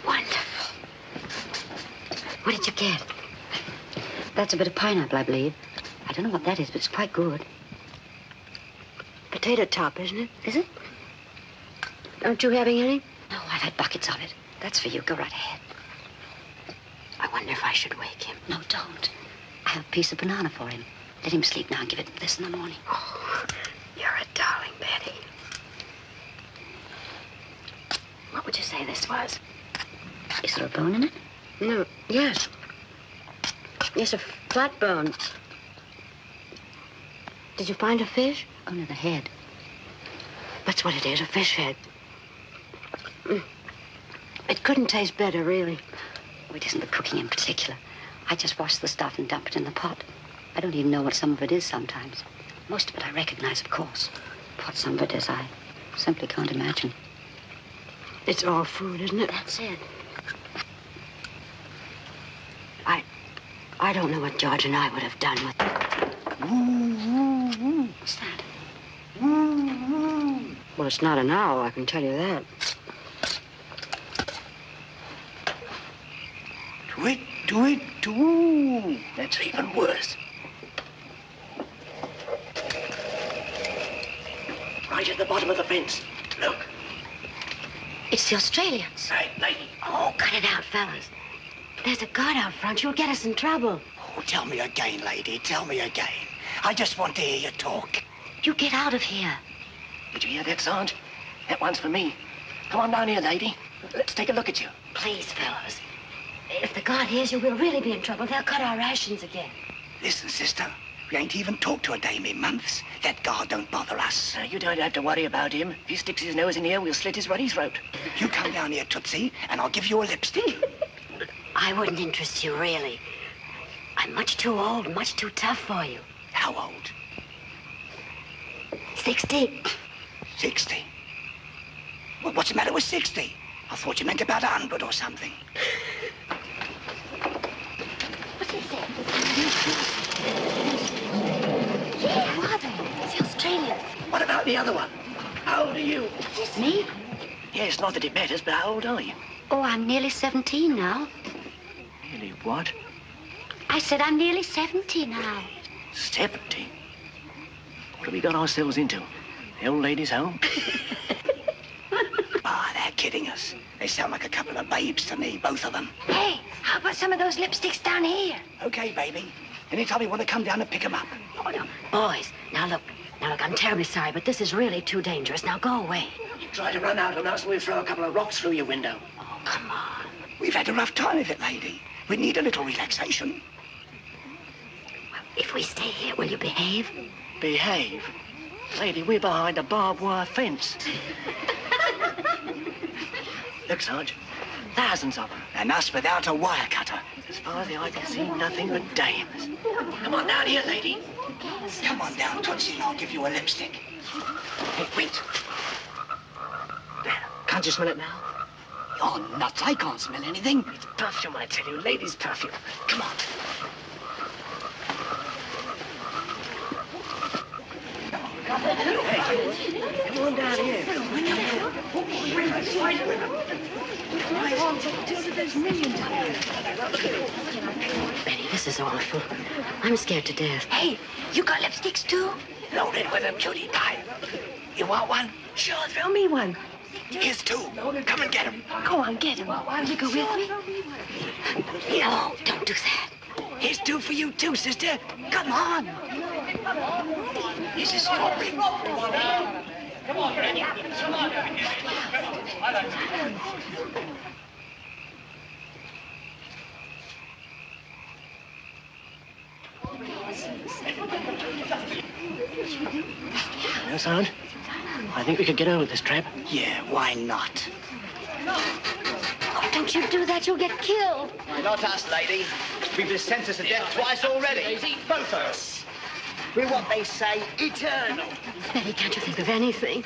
Wonderful. What did you get? That's a bit of pineapple, I believe. I don't know what that is, but it's quite good. Potato top, isn't it? Is it? Aren't you having any? No, I've had buckets of it. That's for you. Go right ahead. I wonder if I should wake him. No, don't. I have a piece of banana for him. Let him sleep now and give him this in the morning. Oh, you're a darling, Betty. What would you say this was? Is there a bone in it? No, yes. Yes, a flat bone. Did you find a fish? Oh, no, the head. That's what it is, a fish head. It couldn't taste better, really. Oh, it isn't the cooking in particular. I just wash the stuff and dump it in the pot. I don't even know what some of it is sometimes. Most of it I recognize, of course. What some of it is, I simply can't imagine. It's all food, isn't it? That's it. I don't know what George and I would have done with it. What's that? Well, it's not an owl, I can tell you that. Do it. That's even worse. Right at the bottom of the fence. Look. It's the Australians. Right, lady. Oh, cut it out, fellas. There's a guard out front. You'll get us in trouble. Oh, tell me again, lady. Tell me again. I just want to hear you talk. You get out of here. Did you hear that, Sarge? That one's for me. Come on down here, lady. Let's take a look at you. Please, fellas. If the guard hears you, we'll really be in trouble. They'll cut our rations again. Listen, sister. We ain't even talked to a dame in months. That guard don't bother us. You don't have to worry about him. If he sticks his nose in here, we'll slit his ruddy throat. You come down here, Tootsie, and I'll give you a lipstick. I wouldn't interest you, really. I'm much too old, much too tough for you. How old? 60. 60? Well, what's the matter with 60? I thought you meant about 100 or something. What's he saying? Yeah, who are they? It's the Australians. What about the other one? How old are you? Me? Yes, not that it matters, but how old are you? Oh, I'm nearly 17 now. Nearly what? I said I'm nearly 70 now. 70? What have we got ourselves into? The old lady's home? They're kidding us. They sound like a couple of babes to me, both of them. Hey, how about some of those lipsticks down here? Okay, baby. Anytime you want to come down and pick them up. Oh, no. Boys, now look, I'm terribly sorry, but this is really too dangerous. Now go away. You try to run out on us and we'll throw a couple of rocks through your window. Oh, come on. We've had a rough time of it, lady. We need a little relaxation. Well, if we stay here, will you behave? Behave? Lady, we're behind a barbed wire fence. Look, Sarge, thousands of them. And us without a wire cutter. As far as the eye can see, nothing but dames. Come on down here, lady. Come on down, Tootsie, and I'll give you a lipstick. Hey, wait. There, can't you smell it now? You're nuts. I can't smell anything. It's perfume, I tell you. Ladies' perfume. Come on. Hey, come on down here. Betty, this is awful. I'm scared to death. Hey, you got lipsticks too? Loaded with them, cutie pie. You want one? Sure, throw me one. Here's two. Come and get them. Go on, get him. Will you go with me? No, don't do that. Here's two for you too, sister. Come on. Here's a strawberry. Come on, Betty. Come on. Well, son, I think we could get over this trap. Yeah, why not? Oh, don't you do that. You'll get killed. Not us, lady. We've been sentenced to death twice already. Both of us. We're what they say, eternal. Betty, can't you think of anything?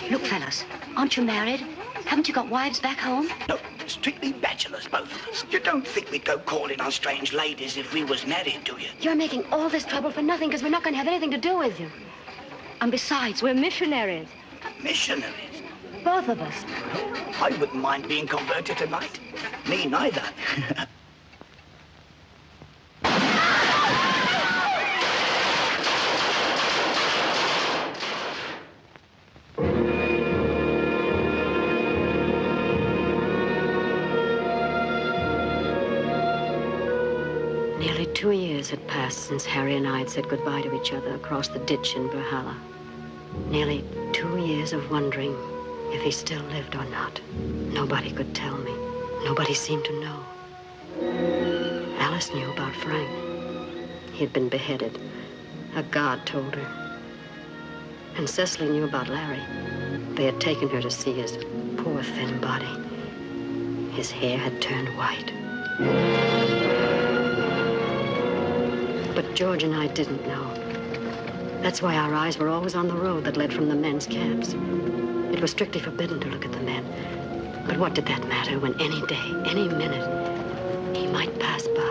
Look, fellas, aren't you married? Haven't you got wives back home? No, strictly bachelors, both of us. You don't think we'd go calling on strange ladies if we was married, do you? You're making all this trouble for nothing because we're not going to have anything to do with you. And besides, we're missionaries. Missionaries? Both of us. I wouldn't mind being converted tonight. Me neither. Nearly 2 years had passed since Harry and I had said goodbye to each other across the ditch in Berhala. Nearly 2 years of wondering if he still lived or not. Nobody could tell me. Nobody seemed to know. Alice knew about Frank. He had been beheaded. A guard told her. And Cecily knew about Larry. They had taken her to see his poor, thin body. His hair had turned white. But George and I didn't know. That's why our eyes were always on the road that led from the men's camps. It was strictly forbidden to look at the men. But what did that matter when any day, any minute, he might pass by?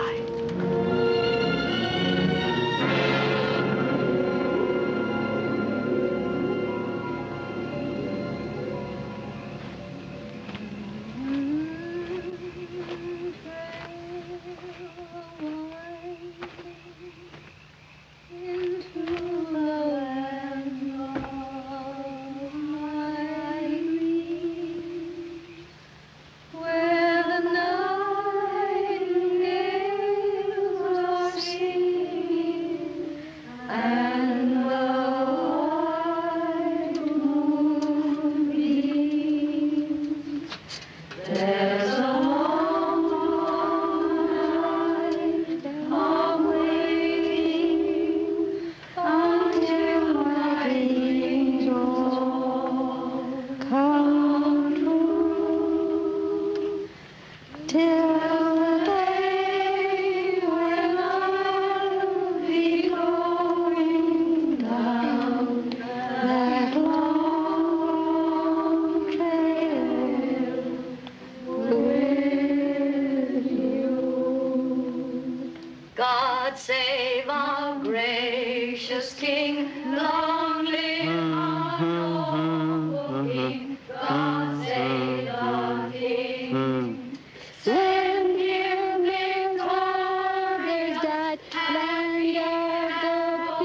God save our gracious King, long live our noble King. God save the King. Send him victorious died, land of the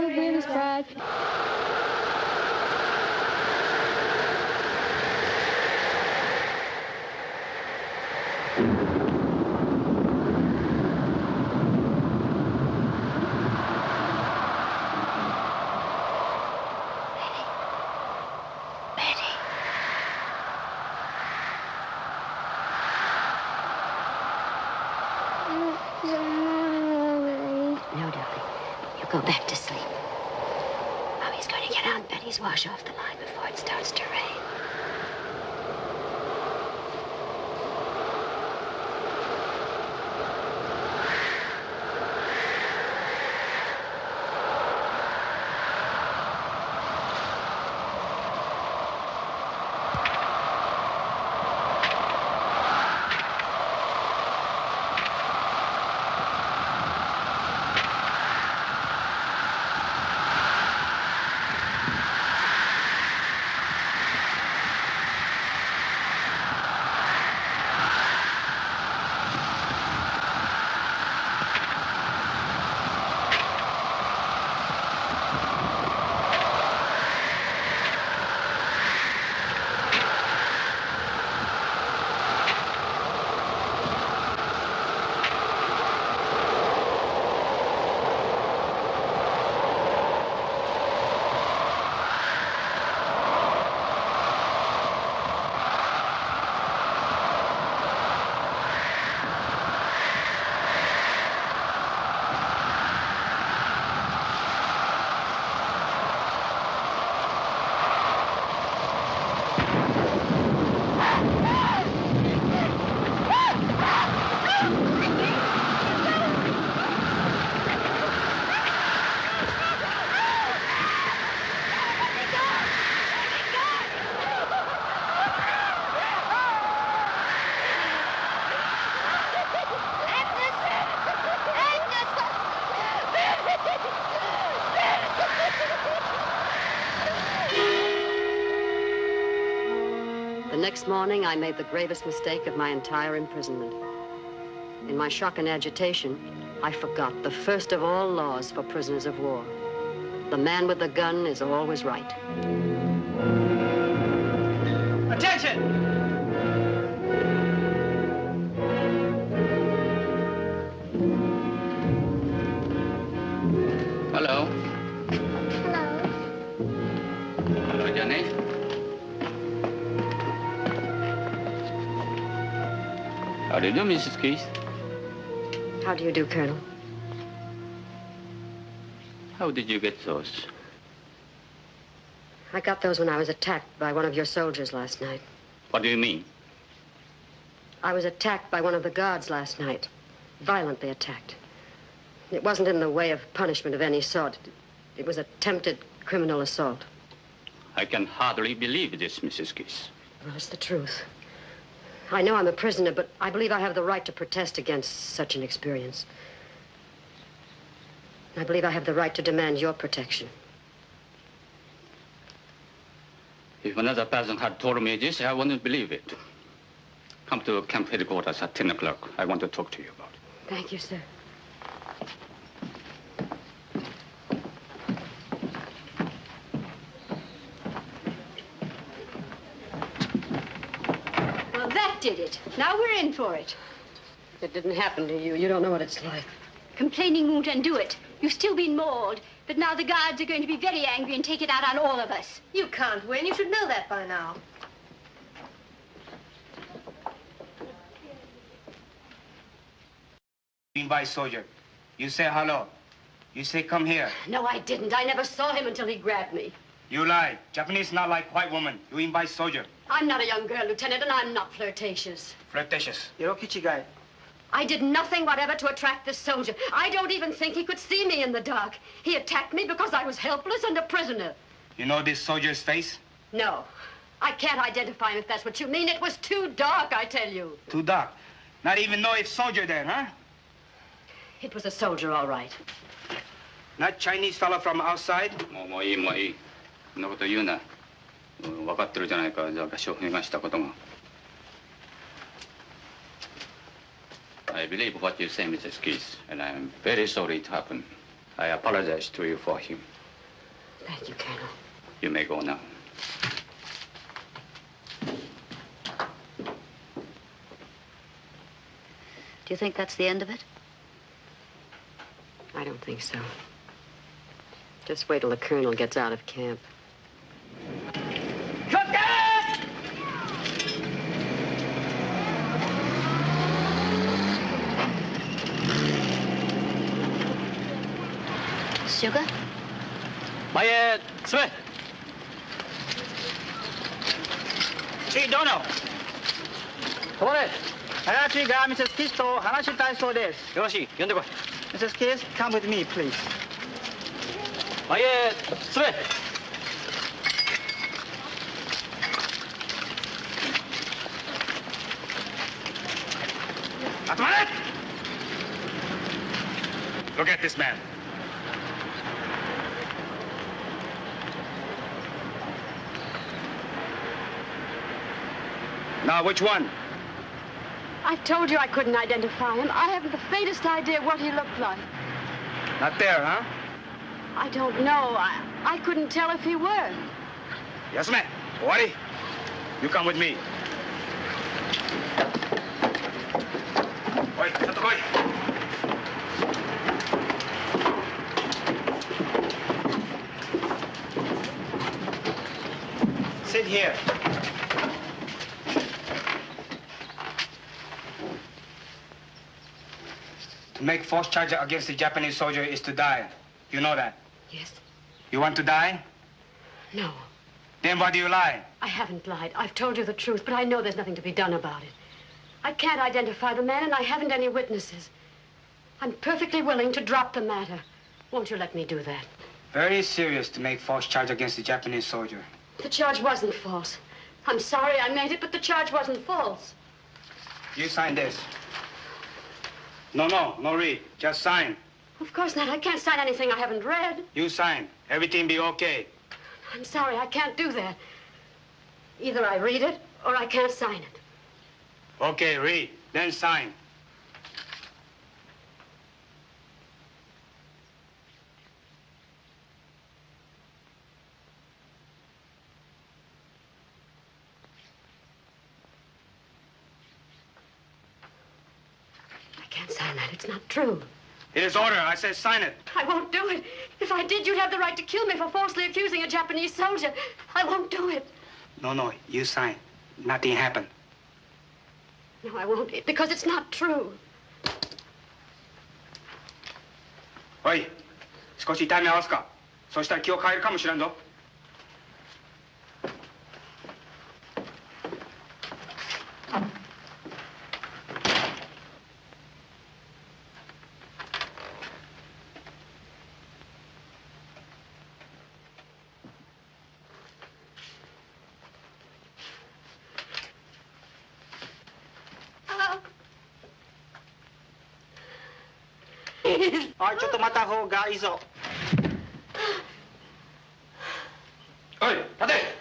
pilgrim's pride. No, darling. You go back to sleep. Mommy's going to get out Betty's wash off the line before it starts to rain. The next morning, I made the gravest mistake of my entire imprisonment. In my shock and agitation, I forgot the first of all laws for prisoners of war. The man with the gun is always right. Attention! Hello. Hello. Hello, Johnny. How do you do, Mrs. Keith? How do you do, Colonel? How did you get those? I got those when I was attacked by one of your soldiers last night. What do you mean? I was attacked by one of the guards last night. Violently attacked. It wasn't in the way of punishment of any sort. It was attempted criminal assault. I can hardly believe this, Mrs. Keith. Well, it's the truth. I know I'm a prisoner, but I believe I have the right to protest against such an experience. I believe I have the right to demand your protection. If another person had told me this, I wouldn't believe it. Come to camp headquarters at 10 o'clock. I want to talk to you about it. Thank you, sir. Well, that did it. Now we're in for it. It didn't happen to you. You don't know what it's like. Complaining won't undo it. You've still been mauled, but now the guards are going to be very angry and take it out on all of us. You can't win. You should know that by now. By soldier. You say hello. You say come here. No, I didn't. I never saw him until he grabbed me. You lie. Japanese not like white woman. You invite soldier. I'm not a young girl, Lieutenant, and I'm not flirtatious. Flirtatious. Yokichi guy. I did nothing whatever to attract this soldier. I don't even think he could see me in the dark. He attacked me because I was helpless and a prisoner. You know this soldier's face? No. I can't identify him if that's what you mean. It was too dark, I tell you. Too dark. Not even know if soldier there, huh? It was a soldier, all right. Not Chinese fellow from outside? もういい。そんなこと言うな。分かってるじゃないか、じゃあ翔平がしたことが。I believe what you say, Mrs. Keith, and I'm very sorry it happened. I apologize to you for him. Thank you, Colonel. You may go now. Do you think that's the end of it? I don't think so. Just wait till the colonel gets out of camp. Sugar? Maye, Sue. Chief Dono. Florence, HayakawaがMrs. Keithと話したいそうです。よろしい、呼んでこい。Mrs. Keith, come with me, please. Maye, Sue. Look at this man. Now, which one? I've told you I couldn't identify him. I haven't the faintest idea what he looked like. Not there, huh? I don't know. I couldn't tell if he were. Yes, ma'am. Owari, you come with me. Oi, Sato koi. Sit here. To make false charge against the Japanese soldier is to die. You know that? Yes. You want to die? No. Then why do you lie? I haven't lied. I've told you the truth, but I know there's nothing to be done about it. I can't identify the man, and I haven't any witnesses. I'm perfectly willing to drop the matter. Won't you let me do that? Very serious to make false charge against the Japanese soldier. The charge wasn't false. I'm sorry I made it, but the charge wasn't false. You sign this. No read. Just sign. Of course not. I can't sign anything I haven't read. You sign. Everything be okay. I'm sorry. I can't do that. Either I read it or I can't sign it. Okay, read, then sign. I can't sign that. It's not true. It is order. I said sign it. I won't do it. If I did, you'd have the right to kill me for falsely accusing a Japanese soldier. I won't do it. No, you sign. Nothing happened. No, I won't, because it's not true. おい、少し痛み合わすか。そしたら気を変えるかもしれんぞ。おい、ちょっと待った方がいいぞ。おい、立て。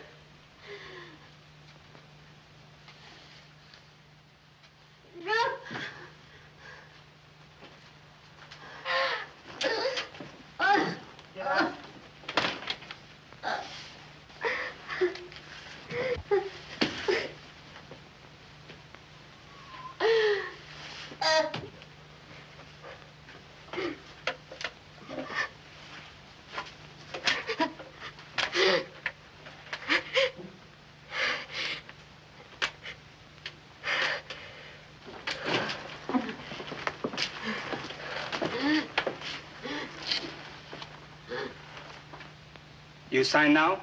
You sign now?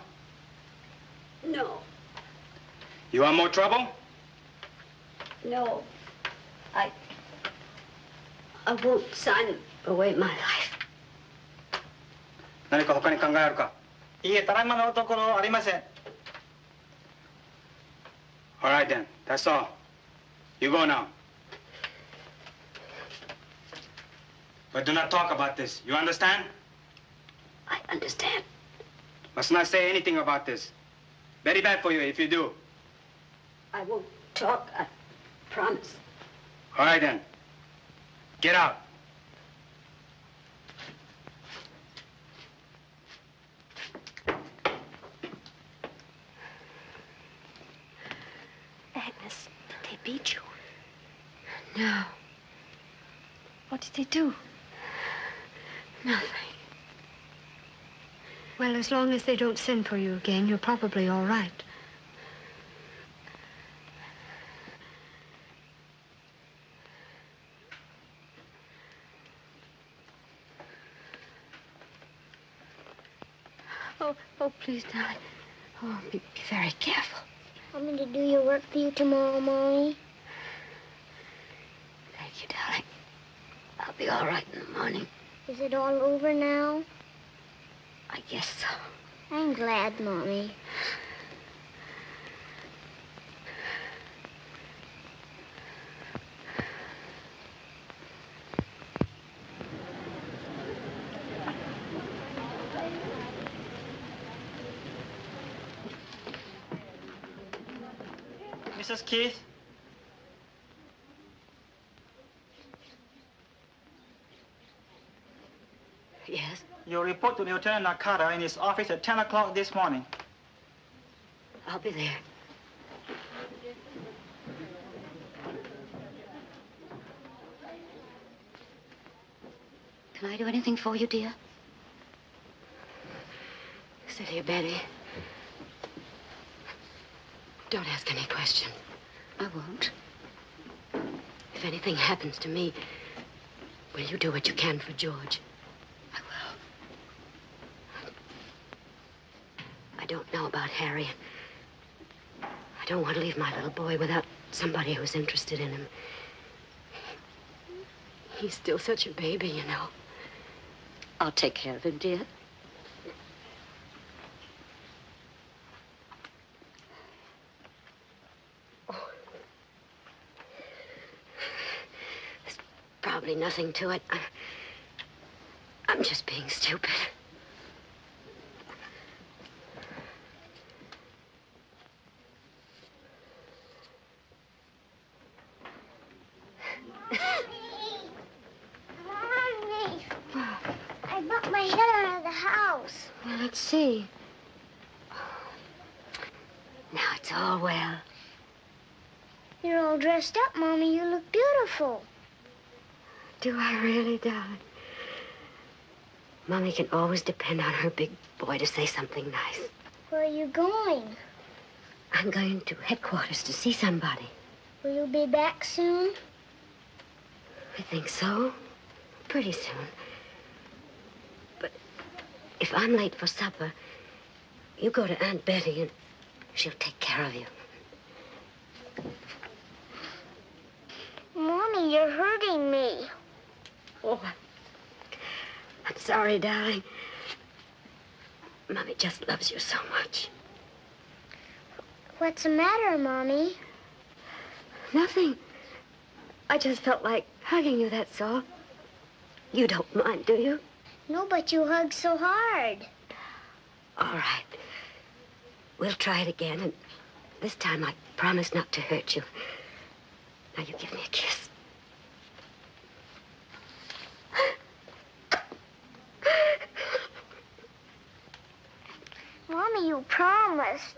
No. You want more trouble? No. I won't sign away my life. 何か他に考えあるか？いいえ、ただいまのところありません。All right then. That's all. You go now. But do not talk about this. You understand? I understand. Must not say anything about this. Very bad for you if you do. I won't talk. I promise. All right then. Get out. Agnes, did they beat you? No. What did they do? Nothing. Well, as long as they don't send for you again, you're probably all right. Oh, please, darling. Oh, be very careful. Want me to do your work for you tomorrow, Mommy? Thank you, darling. I'll be all right in the morning. Is it all over now? I guess so. I'm glad, Mommy. Mrs. Keith? Yes? Your report to Lieutenant Nakata in his office at 10 o'clock this morning. I'll be there. Can I do anything for you, dear? Sit here, Betty. Don't ask any questions. I won't. If anything happens to me, will you do what you can for George? I will. I don't know about Harry. I don't want to leave my little boy without somebody who's interested in him. He's still such a baby, you know. I'll take care of him, dear. There's probably nothing to it. I'm just being stupid. not see. Now it's all well. You're all dressed up, Mommy. You look beautiful. Do I really, darling? Mommy can always depend on her big boy to say something nice. Where are you going? I'm going to headquarters to see somebody. Will you be back soon? I think so. Pretty soon. But if I'm late for supper, you go to Aunt Betty and she'll take care of you. Mommy, you're hurting me. Oh, I'm sorry, darling. Mommy just loves you so much. What's the matter, Mommy? Nothing. I just felt like hugging you, that's all. You don't mind, do you? No, but you hug so hard. All right. We'll try it again, and this time I promise not to hurt you. Now you give me a kiss. Mommy, you promised.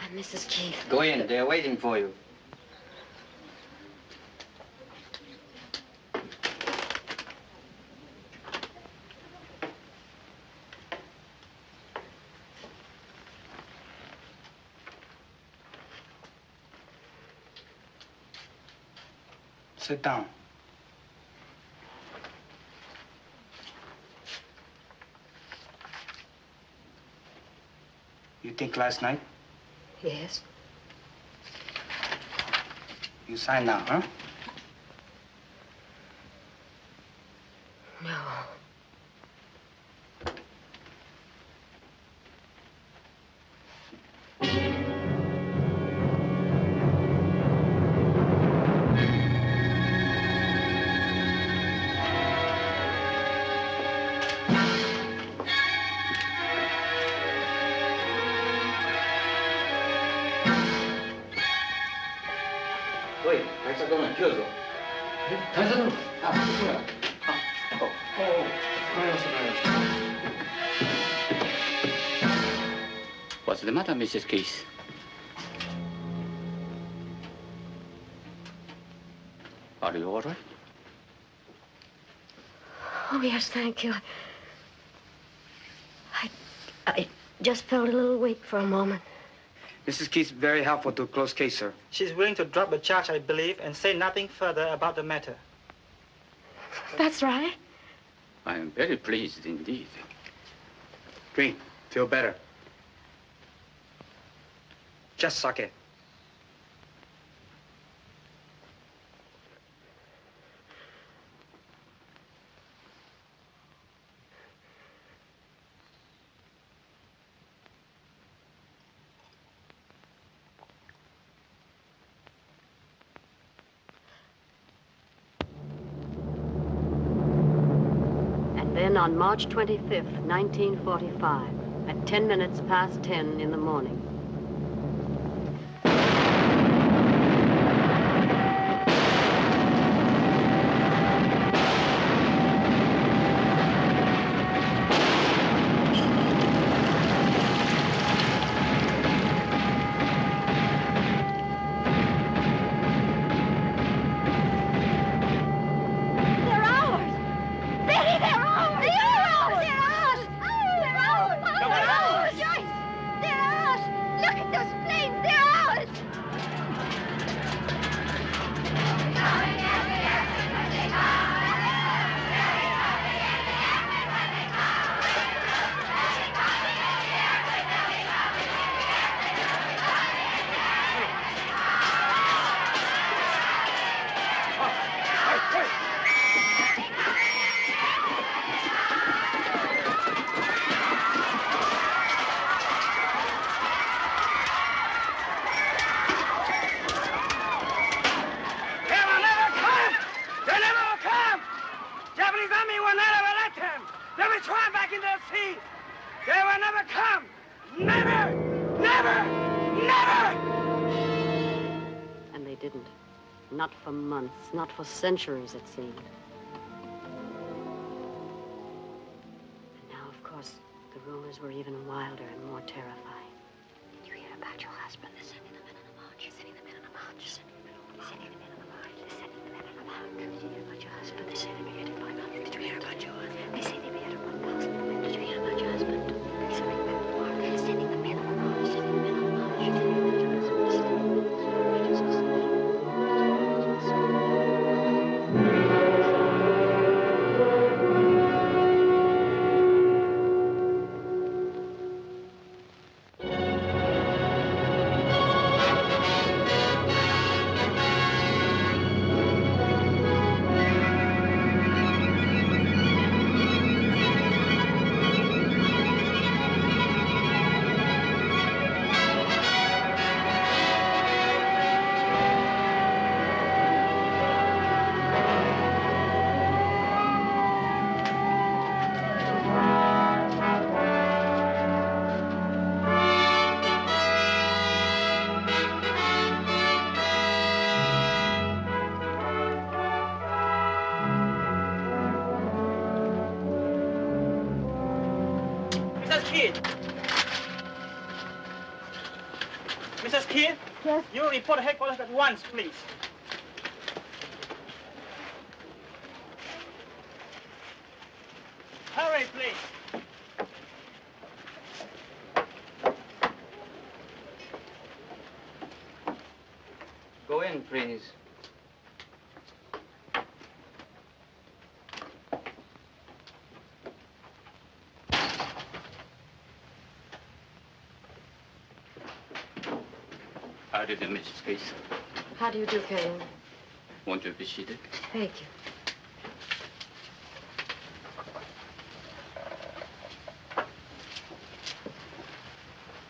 I'm Mrs. Keith. Go in. They're waiting for you. Sit down. You think last night? Yes. You sign now, huh? No. What's the matter, Mrs. Keith? Are you all right? Oh, yes, thank you. I just felt a little weak for a moment. Mrs. Keith's very helpful to a close case, sir. She's willing to drop the charge, I believe, and say nothing further about the matter. That's right. I am very pleased indeed. Drink. Feel better. Just suck it. Then on March 25th, 1945, at 10 minutes past 10 in the morning. in the sea. They will never come. Never, never, never. And they didn't. Not for months, not for centuries, it seemed. And now, of course, the rumors were even wilder and more terrifying. Did you hear about your husband? They're sending the men on a march. They're sending the men on a march. They're sending the men on a march. They're sending the men on a march. Did you hear about your husband? They say they may get it 500. Did you hear about yours? They say they may get it 1,000. Did you hear about your husband? They're sending the men on a march. They're sending the men on a march. They're sending the men on a march. They're sending the men on a march. Mrs. Keith? Yes? You report to headquarters at once, please. Hurry, please. Go in, please. How do you do, Mrs. Keith? How do you do, Colonel? Won't you be seated? Thank you.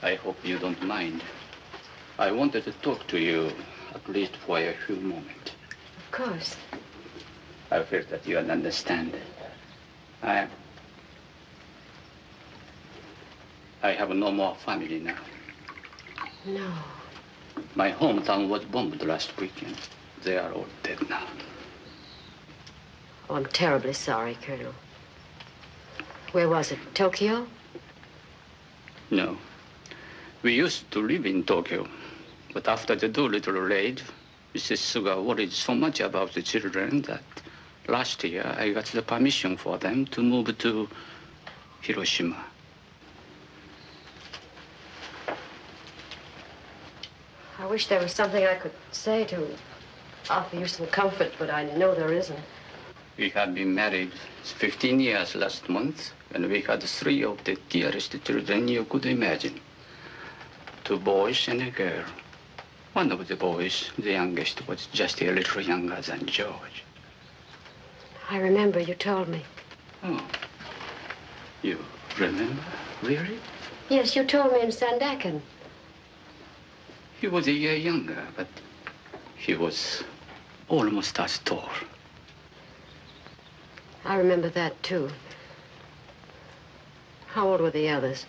I hope you don't mind. I wanted to talk to you, at least for a few moments. Of course. I feel that you understand. I have no more family now. No. My hometown was bombed last weekend. They are all dead now. Oh, I'm terribly sorry, Colonel. Where was it? Tokyo? No. We used to live in Tokyo. But after the Doolittle raid, Mrs. Suga worried so much about the children that last year I got the permission for them to move to Hiroshima. I wish there was something I could say to offer you some comfort, but I know there isn't. We had been married 15 years last month, and we had 3 of the dearest children you could imagine. 2 boys and a girl. One of the boys, the youngest, was just a little younger than George. I remember you told me. Oh. You remember? Really? Yes, you told me in Sandakan. He was a year younger, but he was almost as tall. I remember that, too. How old were the others?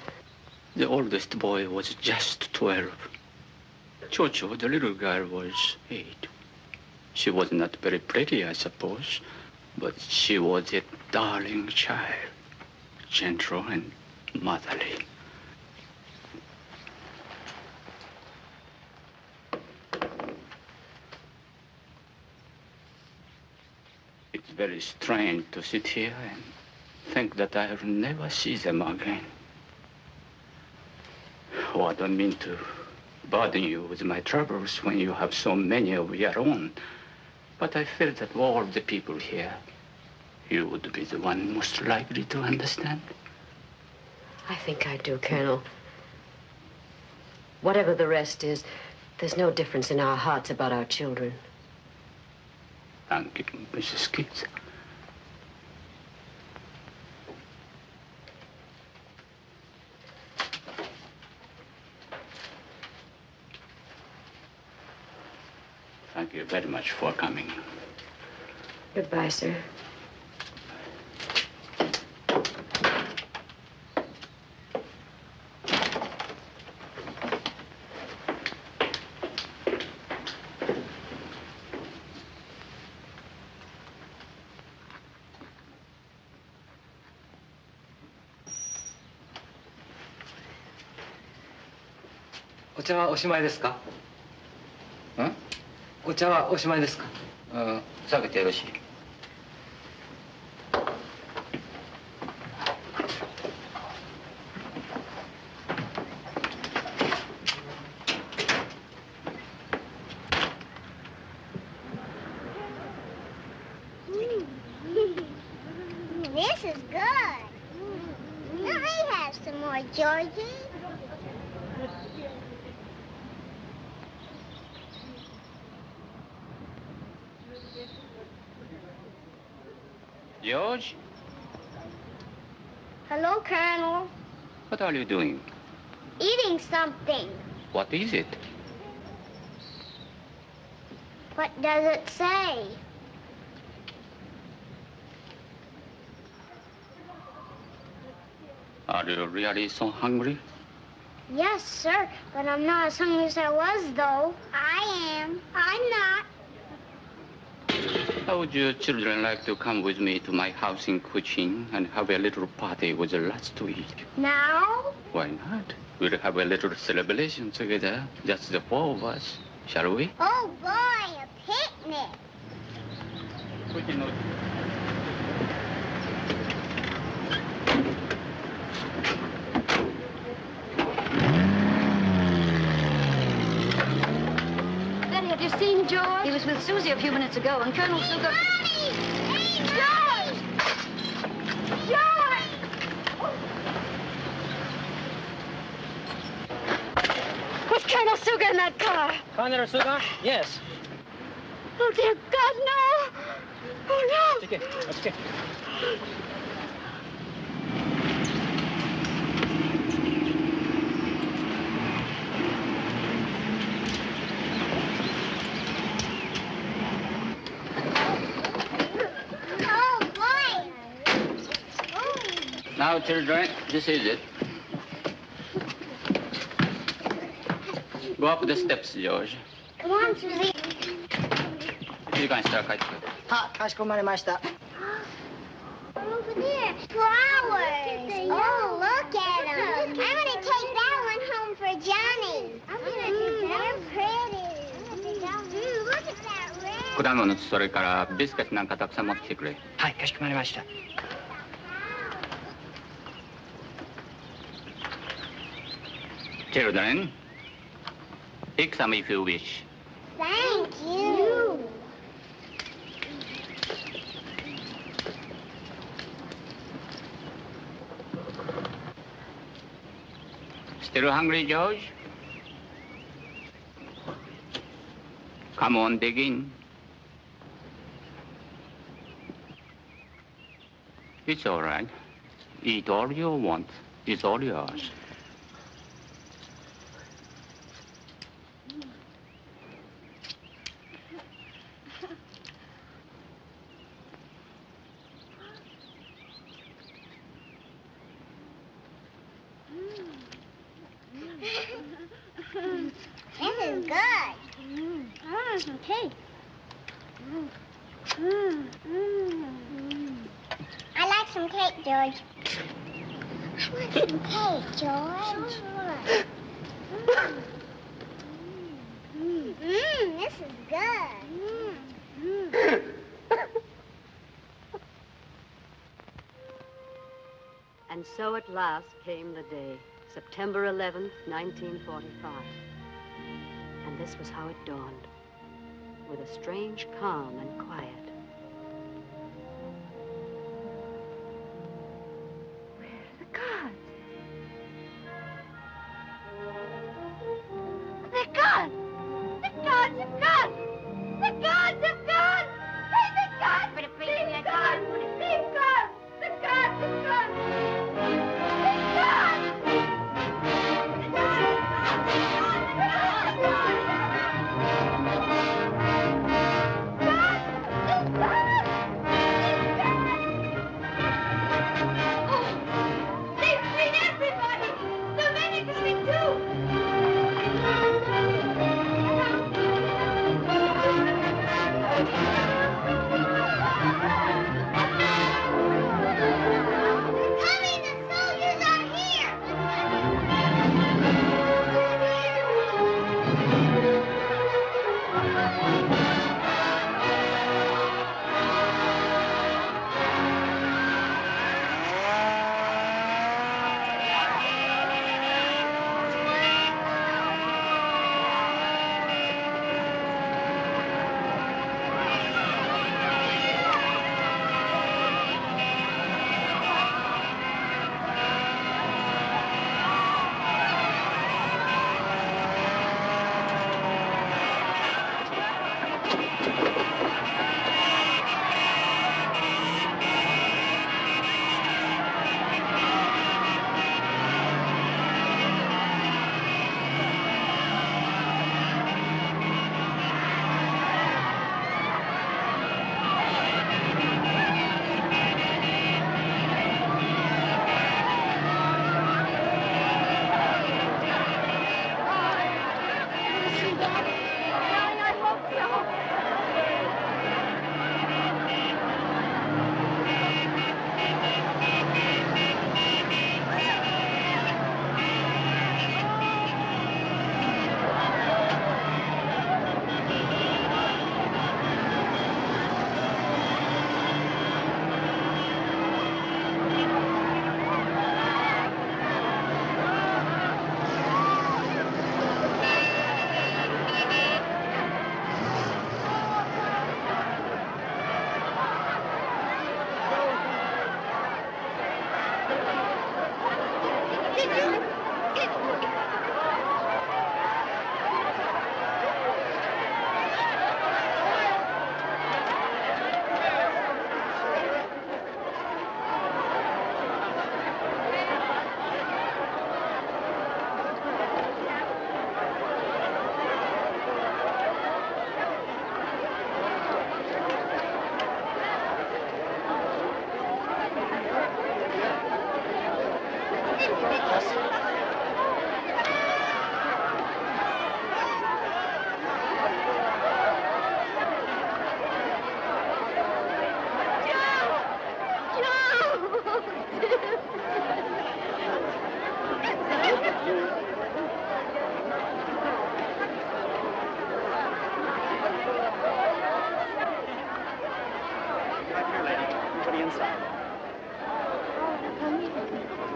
The oldest boy was just 12. Chocho, the little girl, was 8. She was not very pretty, I suppose, but she was a darling child, gentle and motherly. It's very strange to sit here and think that I'll never see them again. Oh, I don't mean to burden you with my troubles when you have so many of your own. But I feel that of all the people here, you would be the one most likely to understand. I think I do, Colonel. Whatever the rest is, there's no difference in our hearts about our children. Thank you, Mrs. Keith. Thank you very much for coming. Goodbye, sir. お茶はおしまいですか？お茶はおしまいですか？下げてよろしい。This is good. Let me have some more, Georgie. George? Hello, Colonel. What are you doing? Eating something. What is it? What does it say? Are you really so hungry? Yes, sir, but I'm not as hungry as I was, though. I am. I'm not. How would you children like to come with me to my house in Kuching and have a little party with lots to eat? Now? Why not? We'll have a little celebration together, just the four of us. Shall we? Oh, boy, a picnic. Betty, have you seen George? He was with Susie a few minutes ago, and Colonel Sugar... Mommy! Hey, George! George! Was Colonel Sugar in that car? Colonel Sugar? Yes. Oh, dear God, no! Oh, no! Okay, okay. Oh, boy! Now, children, this is it. Go up the steps, George. Come on, Susie. 1時間したら帰ってくる。は、かしこまりました。 Over there, flowers. Oh, look at them. I'm going to take that one home for Johnny. I'm going to do that. They're pretty. Look at that red. 果物とそれからビスケットなんかたくさん持ってきてくれ。はい、かしこまりました。Children, pick some if you wish. Thank you. Still hungry, George? Come on, dig in. It's all right. Eat all you want. It's all yours. This is good. I want some cake. I like some cake, George. I want some cake, George. This is good. And so at last came the day, September 11th, 1945. And this was how it dawned, with a strange calm and quiet. Where are the guards? They're gone! The guards have gone! The guards have gone! Hey, the guards! They've gone! They've gone! The guards have gone! They've gone!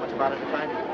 What about it, fine?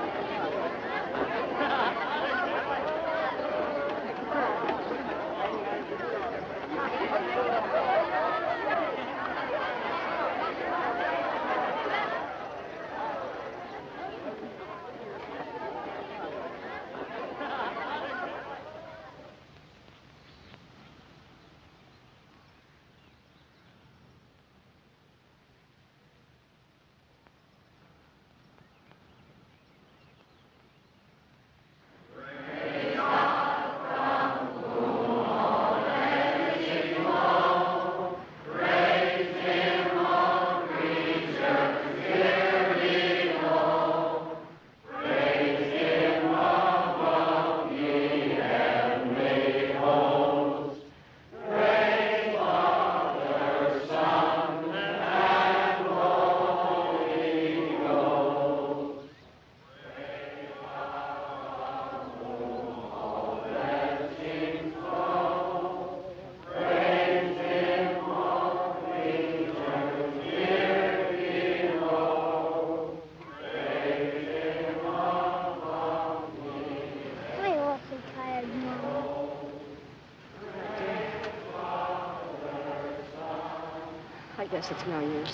I guess it's no use.